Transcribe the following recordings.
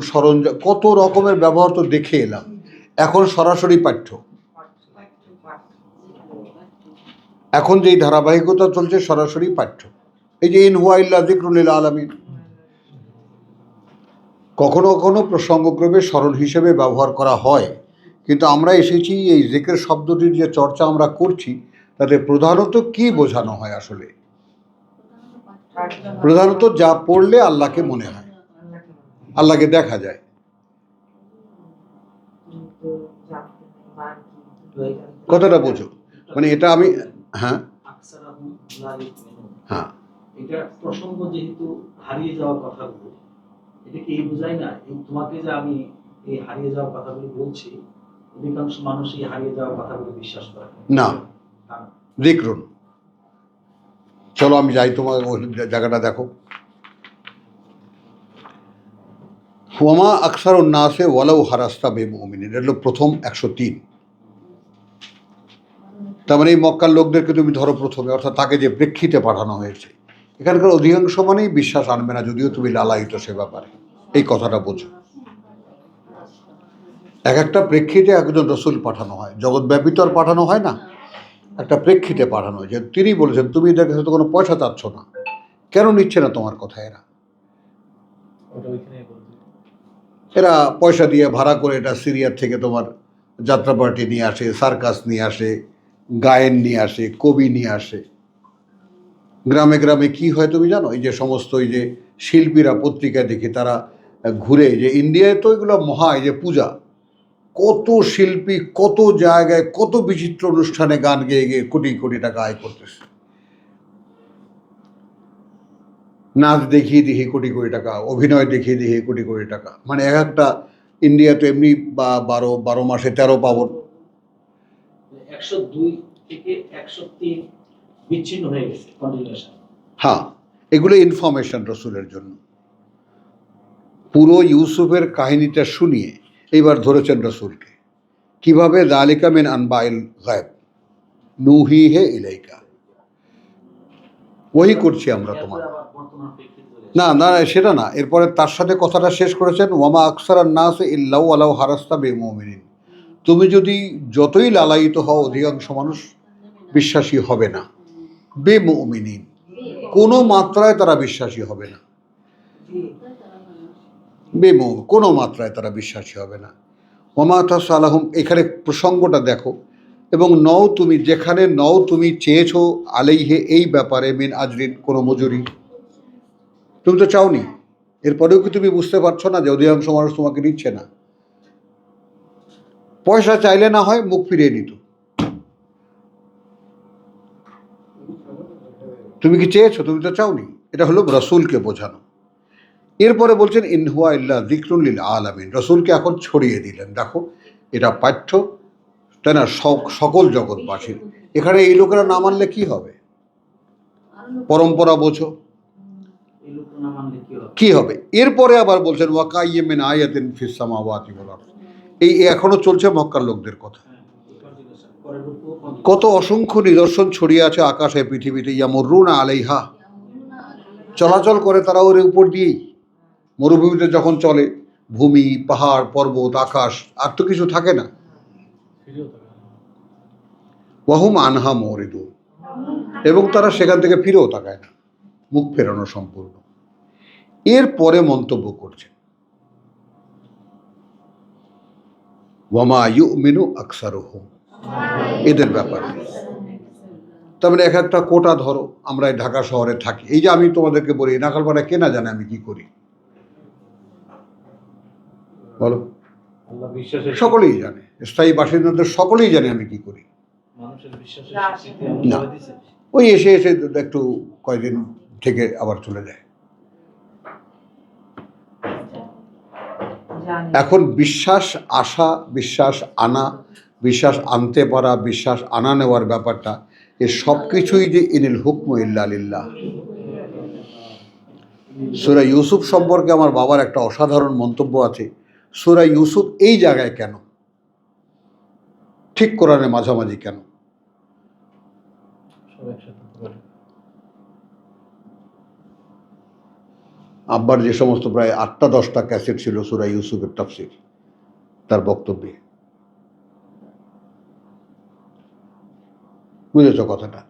স্মরণ কত রকমের ব্যবহার তো দেখে এলাম। এখন সরাসরি পাঠ্য, এখন যেই ধারাবাহিকতা চলছে সরাসরি পাঠ্য। এই যে ইন হুয়া ইল্লা যিকরুল লিল আলামিন, কখনো কখনো প্রসঙ্গক্রমে স্মরণ হিসেবে ব্যবহার করা হয়, কিন্তু আমরা এসেছি এই জিকির শব্দটির যে চর্চা আমরা করছি তাতে প্রধানত কি বোঝানো হয়? আসলে প্রধানত যা পড়লে আল্লাহকে মনে হয়, আল্লাহকে দেখা যায়। কথাটা বোঝো, মানে এটা আমি হ্যাঁ হ্যাঁ এটা প্রসঙ্গ যেহেতু হারিয়ে যাওয়ার কথাগুলো, এটা কি বোঝায় না এই তোমাকে যে আমি এই হারিয়ে যাওয়ার কথাগুলো বলছি, অধিকাংশ মানুষই হারিয়ে যাওয়ার কথাগুলো বিশ্বাস করে না। যিকরুন, চলো আমি যাই, তোমার ওই জায়গাটা দেখো। ওয়ামা আকসারুন নাসে ওয়ালাউ হারাস্তা বিমুমিনিন, এটা হলো প্রথম 103। তার মানে এই মক্কার লোকদেরকে তুমি ধরো প্রথমে, অর্থাৎ তাকে যে প্রেক্ষিতে পাঠানো হয়েছে, এখানকার অধিকাংশ মানেই বিশ্বাস আনবে না, যদিও তুমি লালায়িত সে ব্যাপারে। এই কথাটা বোঝো, এক একটা প্রেক্ষিতে একজন রসুল পাঠানো হয়, জগৎব্যাপী তো আর পাঠানো হয় না, একটা প্রেক্ষিতে পাঠানো হয়। যে তিনি বলেছেন তুমি এদের কাছে তো কোনো পয়সা চাচ্ছ না, কেন নিচ্ছে না তোমার কথা? এরা পয়সা দিয়ে ভাড়া করে এটা সিরিয়ার থেকে তোমার যাত্রা পার্টি নিয়ে আসে, সার্কাস নিয়ে আসে, গায়েন নিয়ে আসে, কবি নিয়ে আসে। গ্রামে গ্রামে কি হয় তুমি জানো? এই যে সমস্ত এই যে শিল্পীরা পত্রিকায় দেখি তারা ঘুরে, যে ইন্ডিয়ায় তো এগুলো মহা, এই যে পূজা, কত শিল্পী কত জায়গায় কত বিচিত্র অনুষ্ঠানে গান গেয়ে গিয়ে কোটি কোটি টাকা আয় করতেছে। নাচ দেখিয়ে দেখিয়ে কোটি কোটি টাকা, অভিনয় দেখিয়ে দেখিয়ে কোটি কোটি টাকা। মানে এক একটা ইন্ডিয়া তো এমনি বা 12 মাসে 13 পাবন, 102 থেকে 103 বিচ্ছিন্ন হয়ে গেছে কন্টিনিউশন। হ্যাঁ, এগুলো ইনফরমেশন রসুলের জন্য। পুরো ইউসুফের কাহিনীটা শুনিয়ে এইবার ধরেছেন রসুলকে কিভাবে, যালিকা মিন আনবাইল গায়ব নুহিহে ইলাইকা, ওই করছি আমরা তোমার। না না সেটা না, এরপরে তার সাথে কথাটা শেষ করেছেন, ওয়ামা আকসারান নাস ইল্লা ওয়ালাউ হারাস্তা বিমুমিনিন, তুমি যদি যতই লালায়িত হও অধিকাংশ মানুষ বিশ্বাসী হবে না। বেমুমিনিন, কোনো মাত্রায় তারা বিশ্বাসী হবে না। কোনো মাত্রায় তারা বিশ্বাসী হবে না। ওমা তাসালাহুম, এখানে প্রসঙ্গটা দেখো। এবং নও তুমি, যেখানে নও তুমি চেয়েছো আলাইহে এই ব্যাপারে মিন আজরিন, কোনো মজুরি তুমি তো চাওনি, এরপরেও কি তুমি বুঝতে পারছো না যে অধিকাংশ মানুষ তোমাকে নিচ্ছে না? পয়সা চাইলে না হয় মুখ ফিরিয়ে নিত, তুমি কি চেয়েছো? তুমি তো চাওনি। এটা হলো রসুলকে বোঝানো। এরপরে বলছেন ইন হুয়া ইল্লা যিকরুন লিল আলামিন, রসুলকে এখন ছড়িয়ে দিলেন, দেখো এটা পাঠ্য, তাই না, সকল জগৎবাসীর। এখানে এই লোকেরা না মানলে কি হবে? পরম্পরা বোঝো কি হবে। এরপরে আবার বলছেন ওয়াকাইয়্যিম মিন আয়াতিন ফিস সামাওয়াতি ওয়াল আরদ, এই এখনো চলছে মক্কার লোকদের কথা। কত অসংখ্য নিদর্শন ছড়িয়ে আছে আকাশে পৃথিবীতে, ইয়ামুরুনা আলাইহা, চলাচল করে তারা ওর উপর দিয়েই। মরুভূমিতে যখন চলে, ভূমি পাহাড় পর্বত আকাশ, আর তো কিছু থাকে না। ওয়াহুম আনহা মুরিদুন, এবং তারা সেখান থেকে ফিরেও তাকায় না, মুখ ফেরানো সম্পূর্ণ। এরপরে মন্তব্য করছে ওয়ামা ইউমিনু আকসারুহুম, এদের ব্যাপারে। তার মানে এক একটা কোটা ধরো, আমরা এই ঢাকা শহরে থাকি, এই যে আমি তোমাদেরকে বলি নাকালপাড়া কে না জানে আমি কি করি, বলো? সকলেই জানে, স্থায়ী বাসিন্দাদের সকলেই জানে আমি কি করি। না, ওই এসে এসে একটু কয়েকদিন থেকে আবার চলে যায়। এখন বিশ্বাস আসা, বিশ্বাস আনা, বিশ্বাস আনতে পারা, বিশ্বাস আনা নেওয়ার ব্যাপারটা, এ সব কিছুই যে ইনিল হুকমু ইল্লা লিল্লাহ। সূরা ইউসুফ সম্পর্কে আমার বাবার একটা অসাধারণ মন্তব্য আছে। সূরা ইউসুফ এই জায়গায় কেন, ঠিক কোরআনের মাঝামাঝি কেন? আব্বার যে সমস্ত প্রায় 8টা-10টা ক্যাসেট ছিল সূরা ইউসুফের তাফসীর তার বক্তব্যে। বুঝেছ কথাটা?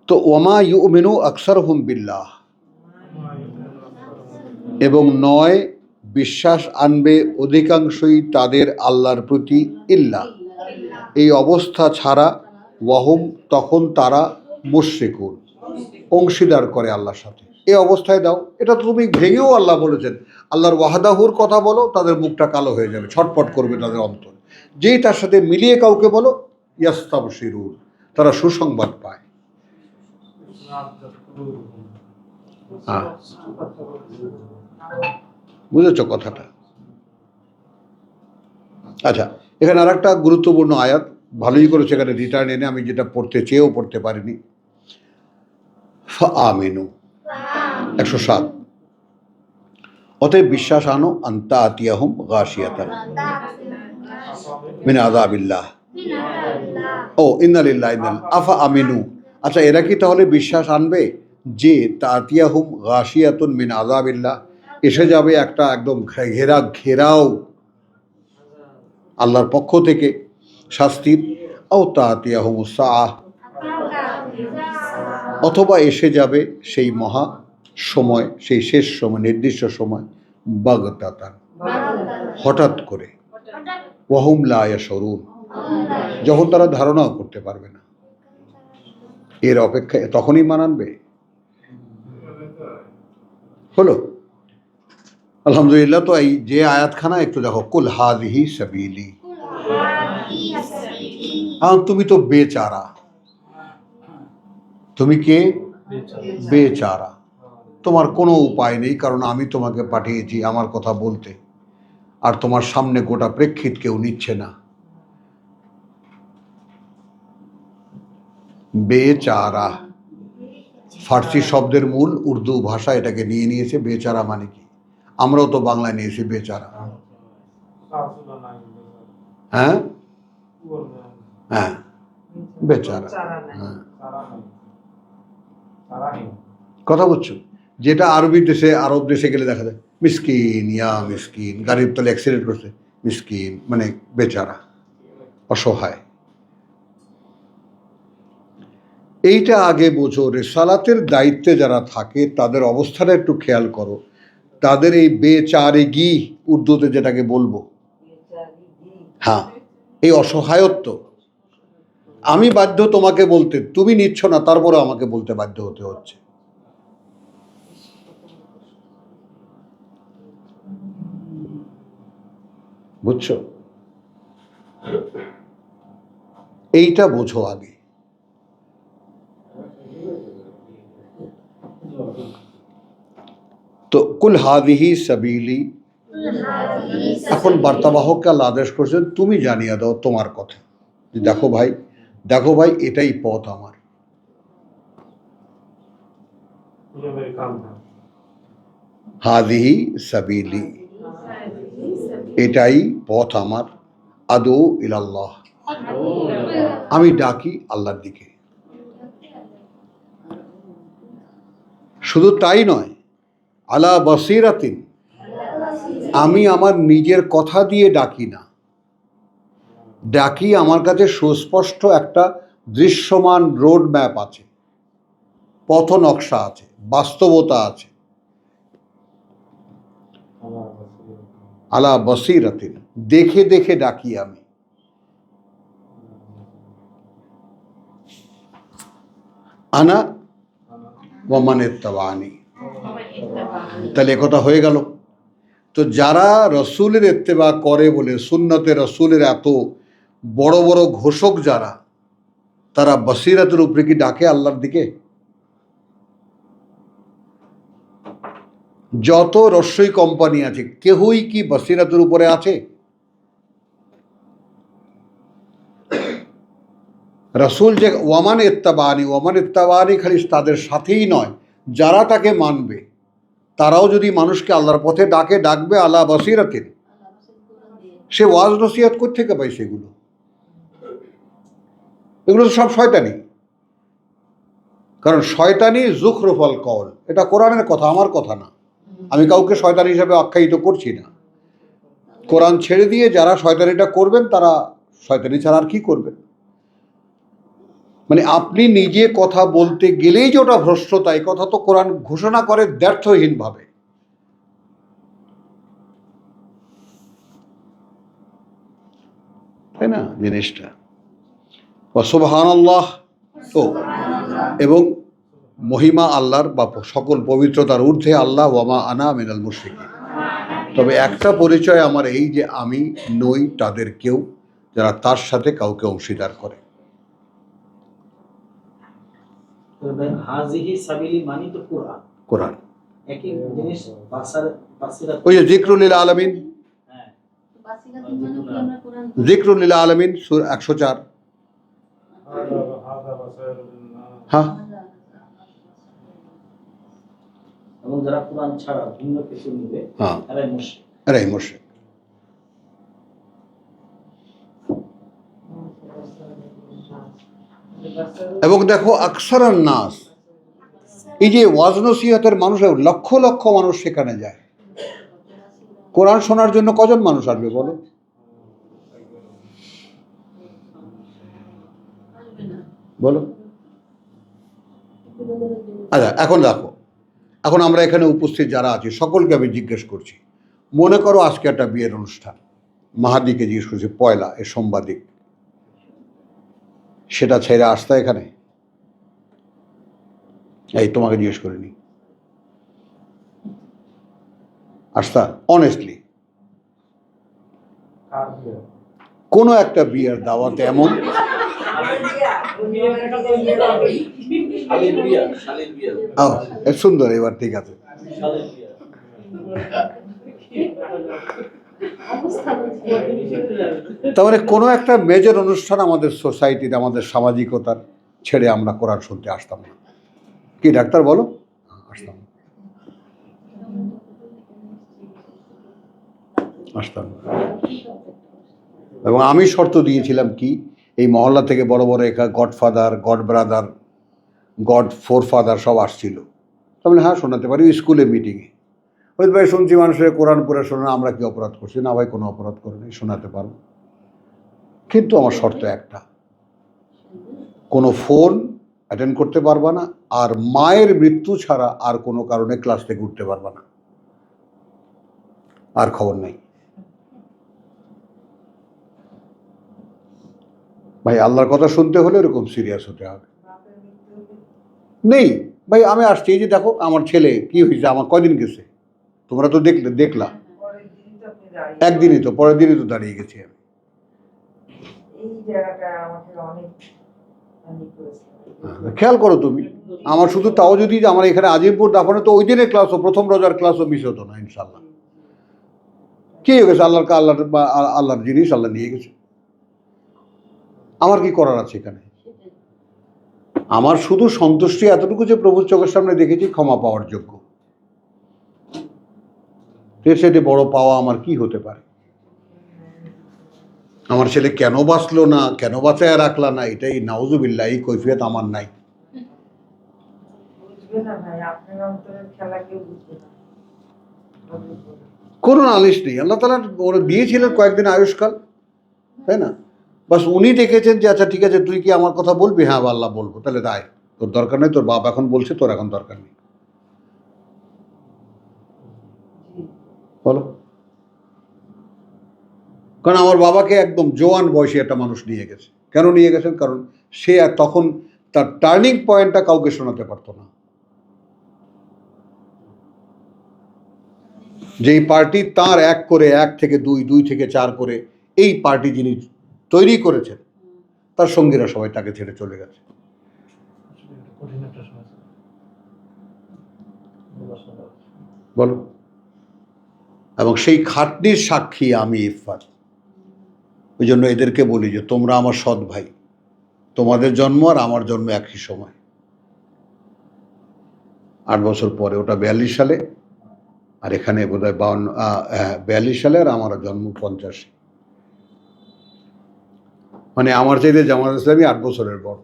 তো ওমা ইউমিনু আকসারহুম বিল্লাহ, এবং নয় বিশ্বাস আনবে অধিকাংশই তাদের আল্লাহর প্রতি, ইল্লা, এই অবস্থা ছাড়া, ওয়াহুম, তখন তারা মুশরিকুন, অংশীদার করে আল্লাহর সাথে। এই অবস্থায় দাও, এটা তো তুমি ভেঙেও আল্লাহ বলেছেন, আল্লাহর ওয়াহদাহুর কথা বলো, তাদের মুখটা কালো হয়ে যাবে, ছটপট করবে তাদের অন্তর। যেই তার সাথে মিলিয়ে কাউকে বলো, ইয়াস্তাবশিরুন, তারা সুসংবাদ পায়। হ্যাঁ, বুঝেছ কথাটা? আচ্ছা, এখানে আর একটা গুরুত্বপূর্ণ আয়াত, ভালোই করেছে এখানে রিটার্ন এনে, আমি যেটা পড়তে চেয়েও পড়তে পারিনি। ফাআমিনু 107, অতএব বিশ্বাস আনো, আনতা আতিয়াহুম গাশিয়াতান মিন আযাবিল্লাহ, ও ইন্না লিল্লাহি ইন্না আফা আমিনু। আচ্ছা, এরা কি তাহলে বিশ্বাস আনবে যে তাতিয়াহুম গাশিয়াতুন মিন আযাবিল্লাহ, এসে যাবে একটা একদম ঘেরাও আল্লাহর পক্ষ থেকে শাস্তির, ও তাতিয়াহুমুস সাআহ, অথবা এসে যাবে সেই মহা সময়, সেই শেষ সময়, নির্দিষ্ট সময়, বাগতাতান, হঠাৎ করে, ওয়াহুম লা ইয়াশউরুন, যখন তারা ধারণাও করতে পারবে না। এর অপেক্ষায় তখনই মানানবে। হলো, আলহামদুলিল্লাহ। তো এই যে আয়াতখানা একটু দেখো, কুল হাযিহি সাবিলি, তুমি তো বেচারা, তুমি কে? বেচারা, তোমার কোনো উপায় নেই, কারণ আমি তোমাকে পাঠিয়েছি আমার কথা বলতে, আর তোমার সামনে গোটা প্রেক্ষিত কেউ নিচ্ছে না। বেচারা ফার্সি শব্দের মূল, উর্দু ভাষা এটাকে নিয়ে নিয়েছে। বেচারা মানে কি? আমরাও তো বাংলায় নিয়েছি বেচারা। হ্যাঁ হ্যাঁ, বেচারা, হ্যাঁ, কথা বুঝছো? যেটা আরবি দেশে, আরব দেশে গেলে দেখা যায় মিসকিন, ইয়া মিসকিন, গাড়ির তলে অ্যাক্সিডেন্ট করছে, মিসকিন মানে বেচারা, অসহায়। এইটা আগে বোঝো। রেসালাতের দায়িত্বে যারা থাকে তাদের অবস্থাটা একটু খেয়াল করো। তাদের এই বেচারেগি, উর্দুতে যেটাকে বলবো, হ্যাঁ, এই অসহায়ত্ব, আমি বাধ্য তোমাকে বলতে, তুমি নিচ্ছ না, তারপরে আমাকে বলতে বাধ্য হতে হচ্ছে। বুঝছো? এইটা বোঝো আগে। তো কুল হাযিহি সাবিলি, এখন বার্তাবাহককে আল্লাহ আদেশ করছেন, তুমি জানিয়ে দাও তোমার কথা, যে দেখো ভাই, এটাই পথ আমার। হাযিহি সাবিলি, এটাই পথ আমার, আদউ ইলাল্লাহ, আমি ডাকি আল্লাহর দিকে। শুধু তাই নয়, আলা বাসিরাতিন, আমি আমার নিজের কথা দিয়ে ডাকি না, ডাকি আমার কাছে সুস্পষ্ট একটা দৃশ্যমান রোড ম্যাপ আছে, পথ নকশা আছে, বাস্তবতা আছে। আলা বাসিরাতিন, দেখে দেখে ডাকি আমি। আনা ওয়া মান ইত্তাবানি, তাহলে একথা হয়ে গেল। তো যারা রসুলের ইত্তেবা করে বলে, সুন্নতে রসুলের এত বড় বড় ঘোষক যারা, তারা বসিরাতের উপরে কি ডাকে আল্লাহর দিকে? যত রস্যই কোম্পানি আছে, কেউই কি বসিরাতের উপরে আছে? রসুল যে ওয়ামান ইত্তাবানি খালি তাদের সাথেই নয়, যারা তাকে মানবে তারাও যদি মানুষকে আল্লাহর পথে ডাকবে আলা বসিরাতিন। সে ওয়াজ নসিহত কোত্থেকে পায়? এগুলো তো সব শয়তানি। কারণ শয়তানি যুখরুফাল কওল, এটা কোরআনের কথা, আমার কথা না। আমি কাউকে শয়তান হিসাবে আখ্যায়িত করছি না। কোরআন ছেড়ে দিয়ে যারা শয়তানিটা করবেন তারা শয়তানি ছাড়া আর কি করবেন? মানে আপনি নিজে কথা বলতে গেলেই যে ওটা ভ্রষ্টতা, এই কথা তো কোরআন ঘোষণা করে দ্ব্যর্থহীনভাবে। তাই না জিনিসটা? সুবহানাল্লাহ। তো এবং মহিমা আল্লাহর বা সকল পবিত্রতার ঊর্ধ্বে আল্লাহ, ওয়ামা আনা মিনাল মুশরিকিন। তবে একটা পরিচয় আমার এই যে আমি নই তাদের কেউ যারা তার সাথে কাউকে অংশীদার করে। তবে হাজিহি সাবিলি মানি তো কোরআন, কোরআন একই জিনিস বাসারা ওই যে জিক্রুল লিল আলামিন, হ্যাঁ জিক্রুল লিল আলামিন 104। হ্যাঁ, এবং যারা কোরআন ছাড়া ভিন্ন কিছু নিবে হ্যাঁ, এরাই মুশরিক। এরাই মুশরিক। এবং দেখো আকসারান নাস, এই যে ওয়াজ নসিহতের মানুষ, লক্ষ লক্ষ মানুষ সেখানে যায়। কোরআন শোনার জন্য কজন মানুষ আসবে বলো? বলো। আচ্ছা, এখন দেখো, এখন আমরা এখানে উপস্থিত যারা আছি সকলকে আমি জিজ্ঞেস করছি, মনে করো আজকে একটা বিয়ের অনুষ্ঠান, মাহাদিকে জিজ্ঞেস করছি পয়লা এ সোমবার দিক, সেটা ছেড়ে আসতা এখানে? এই তোমাকে জিজ্ঞেস করিনি, আসতা অনেস্টলি? কোনো একটা বিয়ের দাওয়াতে এমন সুন্দর, এবার ঠিক আছে। তার মানে কোনো একটা মেজর অনুষ্ঠান আমাদের সোসাইটির, আমাদের সামাজিকতার ছেড়ে আমরা কোরআন শুনতে আসতাম না। কি ডাক্তার বলো? আসতাম না, আসতাম না। এবং আমি শর্ত দিয়েছিলাম কি, এই মহল্লা থেকে বড় বড় এখানে godfather, god brother, god four father সব আসছিল। তাহলে হ্যাঁ শোনাতে পারি, স্কুলে মিটিংয়ে। ওই ভাই শুনছি মানুষের কোরআন পড়ে শোনা, আমরা কি অপরাধ করছি? না ভাই, কোনো অপরাধ করিনি, শোনাতে পারবো, কিন্তু আমার শর্ত একটা, কোনো ফোন অ্যাটেন্ড করতে পারবা না, আর মায়ের মৃত্যু ছাড়া আর কোনো কারণে ক্লাস থেকে উঠতে পারবা না, আর খবর নেই। ভাই আল্লাহর কথা শুনতে হলে এরকম সিরিয়াস হতে হবে। নেই ভাই, আমি আসছি, এই যে দেখো আমার ছেলে কি হয়েছে, আমার কয়দিন গেছে, তোমরা তো দেখলা একদিনই তো, পরের দিনই তো দাঁড়িয়ে গেছি আমি। খেয়াল করো তুমি, আমার শুধু তাও যদি আমার এখানে আজিমপুর দাফনে তো ওই দিনের ক্লাসও, প্রথম রোজার ক্লাসও মিস হতো না ইনশাল্লাহ। কি হয়ে গেছে, আল্লাহর জিনিস আল্লাহ নিয়ে গেছে, আমার কি করার আছে এখানে? আমার শুধু সন্তুষ্টি এতটুকু যে প্রভুর চোখের সামনে দেখেছি ক্ষমা পাওয়ার যোগ্য, সেটি বড় পাওয়া আমার কি হতে পারে? আমার ছেলে কেন বাঁচলো না, কেন বাঁচায় রাখলা না, এটাই নাউজুবিল্লাহ, এই কৈফিয়ত আমার নাই। কোনো নালিশ নেই, আল্লাহ তাআলা ওরা দিয়েছিলেন কয়েকদিন আয়ুষ্কাল, তাই না? বাস উনি দেখেছেন যে আচ্ছা ঠিক আছে, তুই কি আমার কথা বলবি? হ্যাঁ আল্লাহ বলবো, তাহলে তাই, তোর দরকার নেই, তোর বাপ এখন বলছে, তোর এখন দরকার নেই, বলো। কারণ আমার বাবাকে একদম জোয়ান বয়সী একটা মানুষ নিয়ে গেছে। কেন নিয়ে গেছেন? কারণ সে আর তখন তার টার্নিং পয়েন্টটা কাউকে শোনাতে পারতো না। যেই পার্টি তার এক করে, 1 থেকে 2, 2 থেকে 4 করে এই পার্টি যিনি তৈরি করেছেন, তার সঙ্গীরা সবাই তাকে ছেড়ে চলে গেছে। বলো। এবং সেই খাটনির সাক্ষী আমি ইরফান। ওই জন্য এদেরকে বলি যে তোমরা আমার সৎ ভাই, তোমাদের জন্ম আর আমার জন্ম একই সময়, 8 বছর পরে, ওটা 42 সালে, আর এখানে বোধহয় 42 সালে, আর আমার জন্ম 85। মানে আমার চাইতে জামাত ইসলামী 8 বছরের বড়।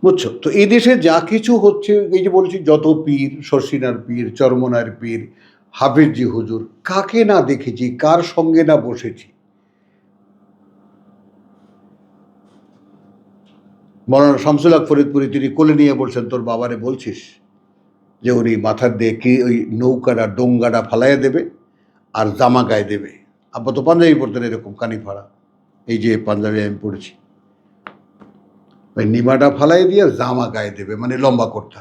বুঝছো তো? এই দেশে যা কিছু হচ্ছে, এই যে বলছি, যত পীর, শর্ষিনার পীর, চরমনার পীর, হাফিজজি হুজুর, কাকে না দেখেছি, কার সঙ্গে না বসেছি। মৌলানা শামসুল হক ফরিদপুরি তিনি কোলে নিয়ে বলছেন, তোর বাবারে বলছিস যে উনি মাথার দিয়ে কি ওই নৌকাটা ডোঙ্গাটা ফালাইয়া দেবে আর জামা গায়ে দেবে। আব্বা তো পাঞ্জাবি পড়তেন এরকম কানি ফাড়া, এই যে পাঞ্জাবি আমি পড়েছি, ওই নিমাটা ফালাই দিয়ে জামা গায়ে দেবে, মানে লম্বা করতে,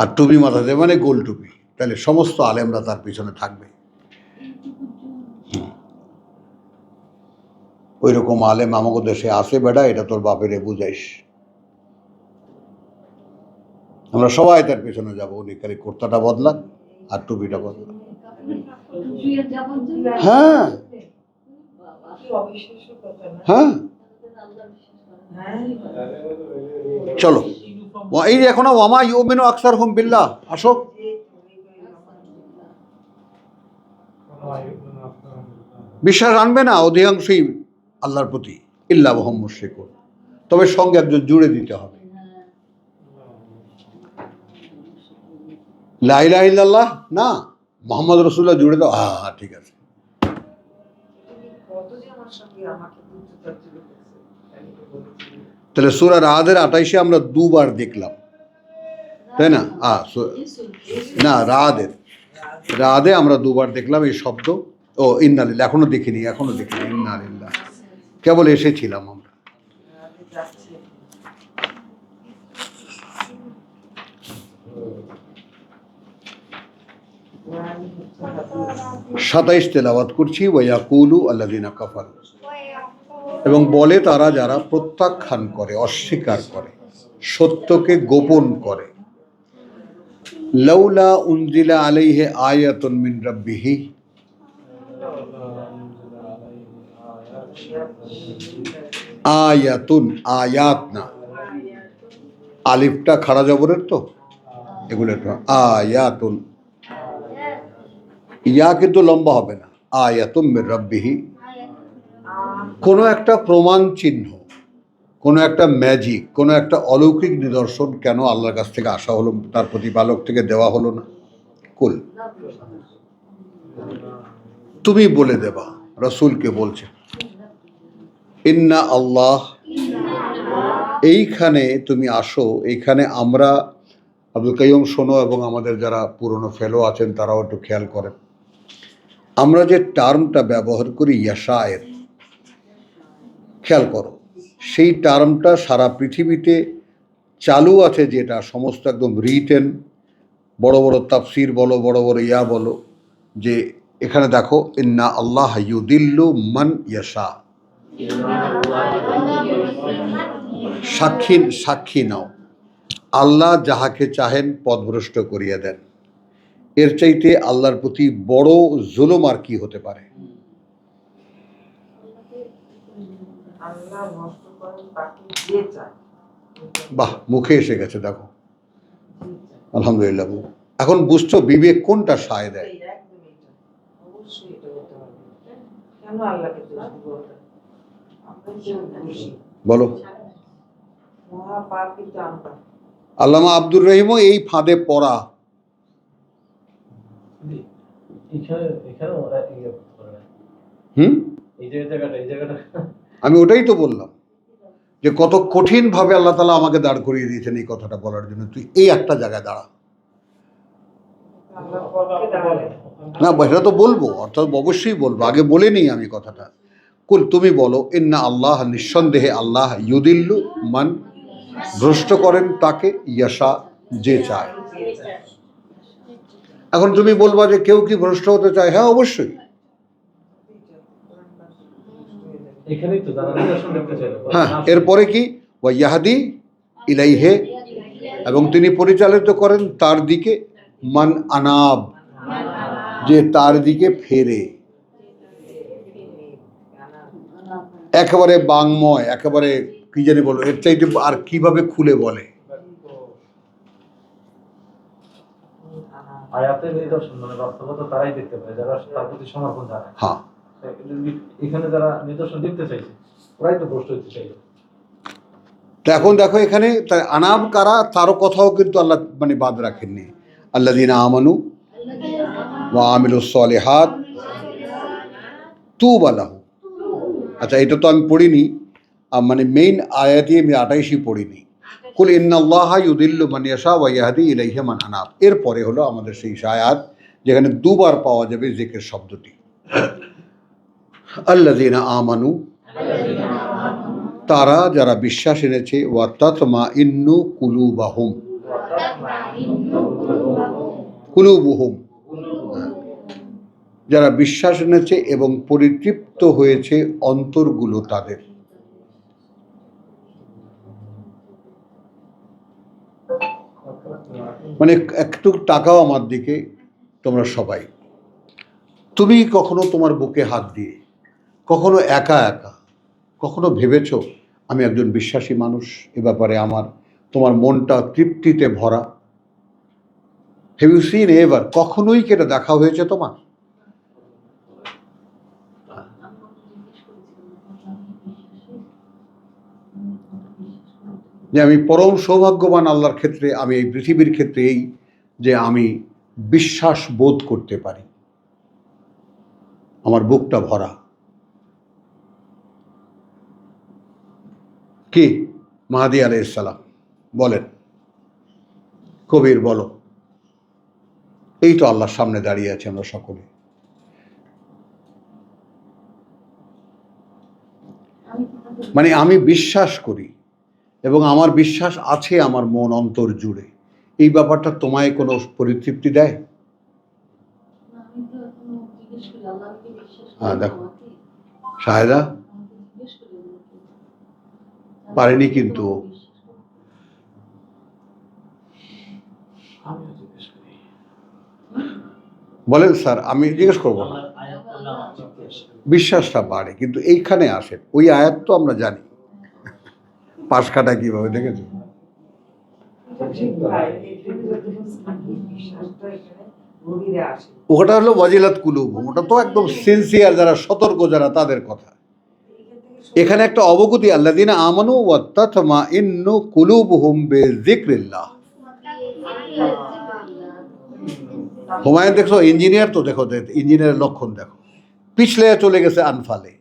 আর টুপি মাথা দেবে, মানে গোল টুপি। তাহলে সমস্ত আলেমরা তার পিছনে থাকবে। ওই রকম আলেম আমাকে দেশে আসে বেটা, এটা তোর বাপেরে বুঝাইস। আমরা সবাই তার পেছনে যাবো, উনি খালি কুর্তাটা বদলাক আর টুপিটা বদলাক। হ্যাঁ হ্যাঁ, চলো। এই যে এখন ওয়ামা ইউমিনু আকসারহুম বিল্লাহ, আসো। বিশ্বাস আনবে না অধিকাংশই আল্লাহর প্রতি, ইল্লা ওয়াহুম মুশরিকুন, তবে সঙ্গে একজন জুড়ে দিতে হবে, লা ইলাহা ইল্লাল্লাহ না, মুহাম্মদ রাসূলুল্লাহ জুড়ে দাও। হ্যাঁ ঠিক আছে। তাহলে সূরা রাদের 28-এ আমরা দুবার দেখলাম, তাই না? না, রাদে আমরা দুবার দেখলাম এই শব্দ। ও ইন্নালিল্লাহ, এখনো দেখিনি ইন্নালিল্লাহ, কেবল এসেছিলাম আমরা। সাতাইশ তেলাওয়াত করছি, ওয়ায়াকুলু আল্লাযিনা কাফারু, এবং বলে তারা যারা প্রত্যাখ্যান করে, অস্বীকার করে, সত্যকে গোপন করে, লাউলা উনজিলা আলাইহি আয়াতুন মিন রাব্বিহি, আয়াতুন, আয়াত না, আলিফটা খাড়া জবরের তো, এগুলো একটু আয়াতুন, ইয়া কিন্তু লম্বা হবে না, আয়াতুম মির রাব্বিহি, কোনো একটা প্রমাণ চিহ্ন, কোনো একটা ম্যাজিক, কোনো একটা অলৌকিক নিদর্শন কেন আল্লাহর কাছ থেকে আসা হলো, তার প্রতিপালক থেকে দেওয়া হলো না? কুল, তুমি বলে দেবা, রাসূলকে বলছে, ইন্না আল্লাহ, এইখানে তুমি আসো, এইখানে আমরা, আব্দুল কাইয়ুম শোনো, এবং আমাদের যারা পুরনো ফেলো আছেন তারাও একটু খেয়াল করেন, আমরা যে টার্মটা ব্যবহার করি ইয়াশায়ের, খেয়াল করো, সেই টার্মটা সারা পৃথিবীতে চালু আছে, যেটা সমস্ত একদম রিটেন, বড় বড় তাফসির বলো, বড় বড় ইয়া বলো, যে এখানে দেখো, ইন্না আল্লাহ ইউদিল্লু মান ইয়াশা, সাক্ষী নাও, আল্লাহ যাহাকে চাহেন পথভ্রষ্ট করিয়া দেন। এর চাইতে আল্লাহর প্রতি বড় জুলুম আর কি হতে পারে? বাহ, মুখে এসে গেছে, দেখো আলহামদুলিল্লাহ। এখন বুঝছো বিবেক কোনটা সায় দেয়? বলো। আল্লামা আব্দুর রহিমও এই ফাঁদে পড়া। আমি ওটাই তো বললাম যে কত কঠিন ভাবে আল্লাহ তাআলা আমাকে দাঁড় করিয়ে দিয়েছেন এই কথাটা বলার জন্য, তুই এই একটা জায়গায় দাঁড়া। না, সেটা তো বলবো, অর্থাৎ অবশ্যই বলবো, আগে বলে নিই আমি কথাটা। কুল, তুমি বলো, ইন্না আল্লাহ, নিঃসন্দেহে আল্লাহ, ইউদিল্লু মান, ভ্রষ্ট করেন তাকে, ইয়াশা, যে চায়। এখন তুমি বলবা যে কেউ কি ভ্রষ্ট হতে চায়? হ্যাঁ, অবশ্যই। হ্যাঁ, এরপরে কি, ওয়া ইয়াহদি ইলাইহে, এবং তিনি পরিচালিত করেন তার দিকে, মান আনাব, যে তার দিকে ফেরে। একেবারে বাংময়, একেবারে কি জানি বলো, এর চাইতে আর কিভাবে খুলে বলে? আয়াতের নিদর্শন মানে বাস্তবতা তারাই দেখতে পায় যারা তার প্রতি সমর্পণ জানায়। হ্যাঁ, এখানে যারা নিদর্শন দেখতে চাইছে ওরাই তো ভ্রষ্ট হতে চাইছে। তো এখন দেখো এখানে আনাব কারা তারও কথাও কিন্তু আল্লাহ মানে বাদ রাখেননি। আল্লাযীনা আমানু ওয়া আমিলুস সলিহাত তুবা লাহুম। আচ্ছা, এটা তো আমি পড়িনি, মানে মেইন আয়াতই আমি 28ই পড়িনি। কুল ইন্নাল্লাহা ইউদিল্লু মান ইয়াশা ওয়া ইয়াহদি ইলাইহি মান আনাব। এরপরে হলো আমাদের সেই আয়াত যেখানে দুবার পাওয়া যাবে জিকির শব্দটি। আল্লাযীনা আমানু, তারা যারা বিশ্বাস এনেছে, ওয়া তাতমাইন্নু কুলুবাহুম, কুলুবুহুম, যারা বিশ্বাস এনেছে এবং পরিতৃপ্ত হয়েছে অন্তরগুলো তাদের। মানে একটু টাকাও আমার দিকে তোমরা সবাই, তুমি কখনো তোমার বুকে হাত দিয়ে, কখনো একা একা, কখনো ভেবেছো আমি একজন বিশ্বাসী মানুষ, এ ব্যাপারে আমার তোমার মনটা তৃপ্তিতে ভরা? Have you seen ever? কখনোই কি এটা দেখা হয়েছে তোমার? যে আমি পরম সৌভাগ্যবান আল্লাহর ক্ষেত্রে, আমি এই পৃথিবীর ক্ষেত্রে এই যে আমি বিশ্বাস বোধ করতে পারি, আমার বুকটা ভরা। কি মাহাদি আলাইহিস সালাম বলেন, কবির বলো। এই তো আল্লাহর সামনে দাঁড়িয়ে আছে আমরা সকলে। মানে আমি বিশ্বাস করি এবং আমার বিশ্বাস আছে আমার মন অন্তর জুড়ে। এই ব্যাপারটা তোমায় কোনো পরিতৃপ্তি দেয়? হ্যাঁ, দেখো শাহেদা পারেনি কিন্তু। বলেন স্যার, আমি জিজ্ঞেস করবো না। বিশ্বাসটা বাড়ে, কিন্তু এইখানে আসে ওই আয়াত তো আমরা জানি পাশ কাটা কিভাবে, দেখেছো? ওটা হলো ওয়াজিলাত কুলুবুহুম, ওটা তো একদম সিনসিয়ার যারা, সতর্ক যারা, তাদের কথা। এখানে একটা অবগতি, আল্লাযীনা আমানু ওয়া তাতমাইন্নু কুলুবুহুম বিযিকরিল্লাহ। হুমায়ুন দেখছো ইঞ্জিনিয়ার, তো দেখো ইঞ্জিনিয়ারের লক্ষণ দেখো, পিছলে চলে গেছে আনফালে।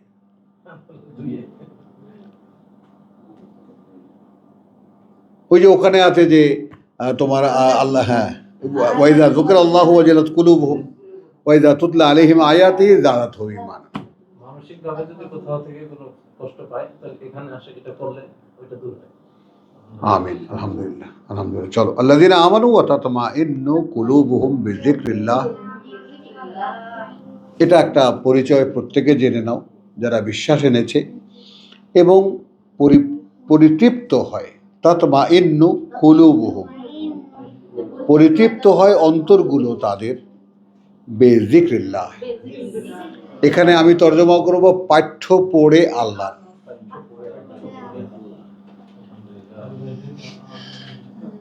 ওই যে ওখানে আছে যে তোমার আল্লাহ, হ্যাঁ, ওয়াইদা যুকিরাল্লাহু ওয়াজিলাত কুলুবুহুম ওয়াইদা তুতলা আলাইহিম আয়াতিহি যাদাতহুম ঈমানা। মানসিকভাবে যদি কোথাও থেকে কোনো কষ্ট পায় তাহলে এখানে আসে, এটা করলে ওইটা দূর হয়। আমিন, আলহামদুলিল্লাহ, আলহামদুলিল্লাহ। চলো, আল্লাযীনা আমানু ওয়া তাতমাইন্নু কুলুবুহুম বিযিকরিল্লাহ, এটা একটা পরিচয় প্রত্যেকে জেনে নাও যারা বিশ্বাস এনেছে এবং পরিতৃপ্ত হয়। তাতমাইন্নু কুলুবুহুম, পরিতৃপ্ত হয় অন্তরগুলো তাদের, বিযিকরিল্লাহ। এখানে আমি তর্জমা করব পাঠ্য পড়ে আল্লাহ।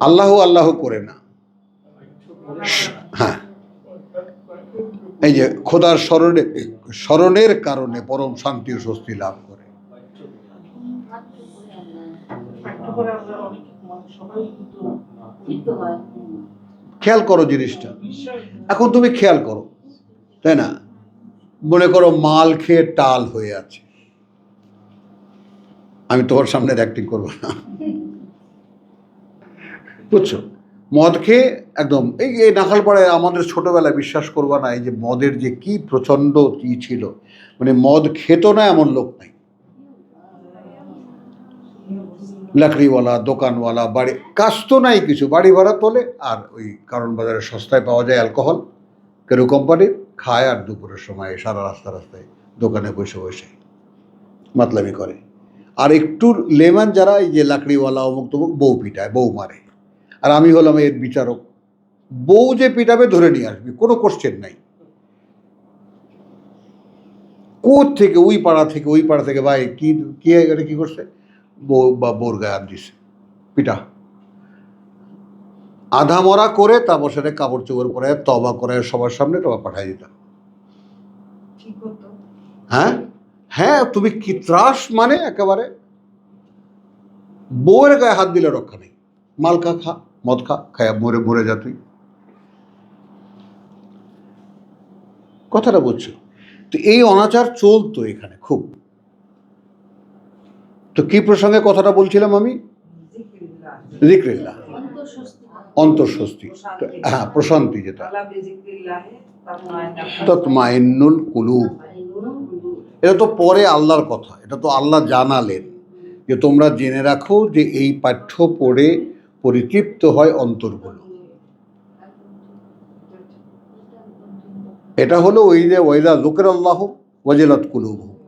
আল্লাহ আল্লাহ করে না, হ্যাঁ, এই যে খোদার স্মরণের কারণে পরম শান্তি ও স্বস্তি লাভ করে। খেয়াল করো জিনিসটা, এখন তুমি খেয়াল করো, তাই না? মনে করো মাল খেয়ে টাল হয়ে আছে, আমি তোমার সামনে অ্যাক্টিং করবো না, বুঝছো? মদ খেয়ে একদম এই নাখালপাড়ায় আমাদের ছোটবেলায়, বিশ্বাস করবা না, এই যে মদের যে কি প্রচণ্ড কি ছিল, মানে মদ খেত না এমন লোক নাই। লাকড়িওয়ালা, দোকানওয়ালা, বাড়ি কাজ তো নাই কিছু, বাড়ি ভাড়া তোলে, আর ওই কারণ বাজারে সস্তায় পাওয়া যায় অ্যালকোহল, কেরু কোম্পানির, খায়, আর দুপুরের সময় সারা রাস্তায় দোকানে বসে বসে মাতলামি করে। আর একটু লেমান যারা, এই যে লাকড়িওয়ালা, অমুক তমুক, বউ পিটায়, বউ মারে, আর আমি হলাম এর বিচারক। বউ যে পিটাবে ধরে নিয়ে আসবি, কোনো কোশ্চেন নাই। কোথ থেকে, ওই পাড়া থেকে, ওই পাড়া থেকে, ভাই কি কি এটা কি করছে, বউ বা বউর গায়ে হাত দিছে, পিটা। আধা মরা করে তারপর সেটা কাপড় চোপড় পরে তবা করে সবার সামনে তবা পাঠাই দিতাম। হ্যাঁ হ্যাঁ, তুমি কি ত্রাস, মানে একেবারে বউয়ের গায়ে হাত দিলে রক্ষা নেই। মালকা খা, মদ খা, খায়া মরে মরে যা তুই। কথাটা বুঝছো? তো এই অনাচার চলতো এখানে খুব। তো কি প্রসঙ্গে কথাটা বলছিলাম আমি? জিক্রিল্লাহ, অন্তঃস্বস্তি, হ্যাঁ, প্রশান্তি, যেটা তাতমাইন্নুল কুলুব। এটা তো পরে আল্লাহর কথা, এটা তো আল্লাহ জানালেন যে তোমরা জেনে রাখো যে এই পাঠ্য পড়ে পরিতৃপ্ত হয় অন্তরগুলো। এটা হলো ওই যে ওয়াইদা যুকির আল্লাহ ওয়াজিলাত কুলুবুহুম,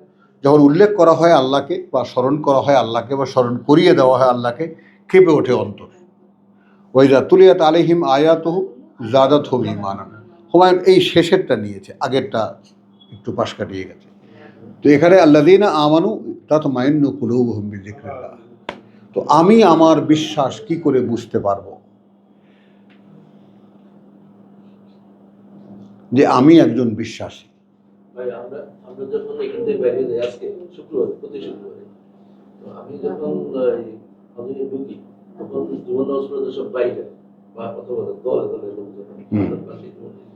যখন উল্লেখ করা হয় আল্লাহকে বা স্মরণ করা হয় আল্লাহকে বা স্মরণ করিয়ে দেওয়া হয় আল্লাহকে, কেঁপে ওঠে অন্তর। ওয়াইদা তুলিয়াত আলাইহিম আয়াতুহু যাদাতহুম ঈমানান। হুমায়ুন এই শেষেরটা নিয়েছে, আগেরটা একটু পাশ কাটিয়ে গেছে। তো এখানে আল্লাযীনা আমানু তাতমাইন্নু কুলুবুহুম বিযিকরিল্লাহ। তো আমি আমার বিশ্বাস কি করে বুঝতে পারবো যে আমি একজন বিশ্বাসী? ভাই আমরা আমরা যখন এখান থেকে বাইরে যাই, আজকে শুক্রবার, প্রতি শুক্রবারে, তো আমি যখন আমাদের ঢুকি, তখন জীবন নজরুল সব বাইরে বা অথবা দলে দলে লোকজন পাশেই মসজিদ।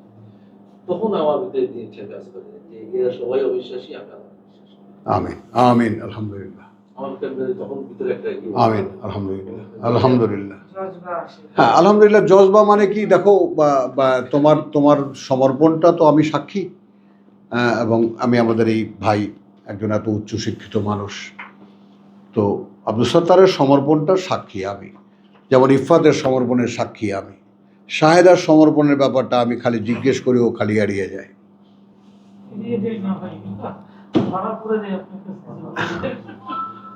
তখন আমার ভিতরে জিনিসটা কাজ করে যে এরা সবাই অবিশ্বাসী, আমি আল্লাহ বিশ্বাসী। আমিন আমিন, আলহামদুলিল্লাহ, আমার ভিতরে তখন ভিতরে একটা আমিন, আলহামদুলিল্লাহ, আলহামদুলিল্লাহ। হ্যাঁ, আলহামদুলিল্লাহ। জজবা মানে কি দেখো, বা তোমার তোমার সমর্পণটা তো আমি সাক্ষী। এবং আমি আমাদের এই ভাই একজন এত উচ্চশিক্ষিত মানুষ, তো আব্দুল সত্তারের সমর্পণটা সাক্ষী আমি, যেমন ইফফাতের সমর্পণের সাক্ষী আমি। শাহেদার সমর্পণের ব্যাপারটা আমি খালি জিজ্ঞেস করি, ও খালি এড়িয়ে যায়।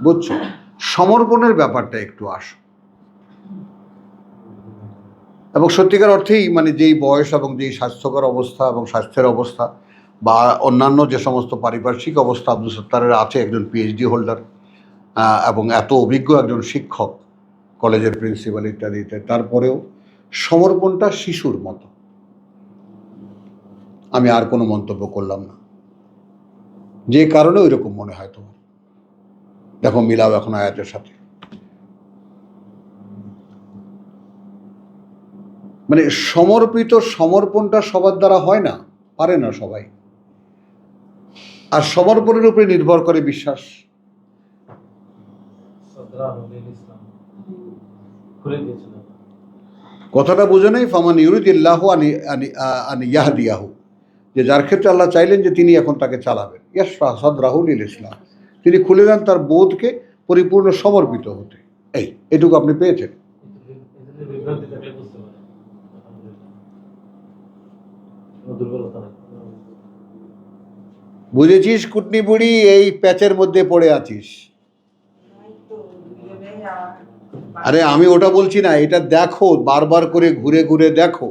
বুঝছো? সমর্পণের ব্যাপারটা একটু আসো। এবং সত্যিকার অর্থেই মানে যেই বয়স এবং যেই স্বাস্থ্যকর অবস্থা এবং স্বাস্থ্যের অবস্থা বা অন্যান্য যে সমস্ত পারিপার্শ্বিক অবস্থা আব্দুল সত্তারের আছে, একজন পিএইচডি হোল্ডার এবং এত অভিজ্ঞ একজন শিক্ষক, কলেজের প্রিন্সিপাল ইত্যাদিতে, তারপরেও সমর্পণটা শিশুর মতো। আমি আর কোনো মন্তব্য করলাম না, যে কারণে ওই রকম মনে হয় তোমার। দেখো মিলাও এখন আয়াতের সাথে। মানে সমর্পিত সমর্পণটা সবার দ্বারা হয় না, পারে না সবাই। আর সমর্পণের উপরে নির্ভর করে বিশ্বাস। কথাটা বুঝে নেই, ফামান ইউরিদিল্লাহু আন ইয়াহদিয়াহু, যে যার ক্ষেত্রে আল্লাহ চাইলেন যে তিনি এখন তাকে চালাবেন, ইয়াশরাহ সাদরাহু লিল ইসলাম, তিনি খুলে দেন তার বোধকে পরিপূর্ণ সমর্পিত হতে। এটুকু আপনি পেয়েছেন। বুঝেছিস কুটনি বুড়ি, এই প্যাচের মধ্যে পড়ে আছিস। আরে আমি ওটা বলছি না, এটা দেখো, বারবার করে ঘুরে ঘুরে দেখো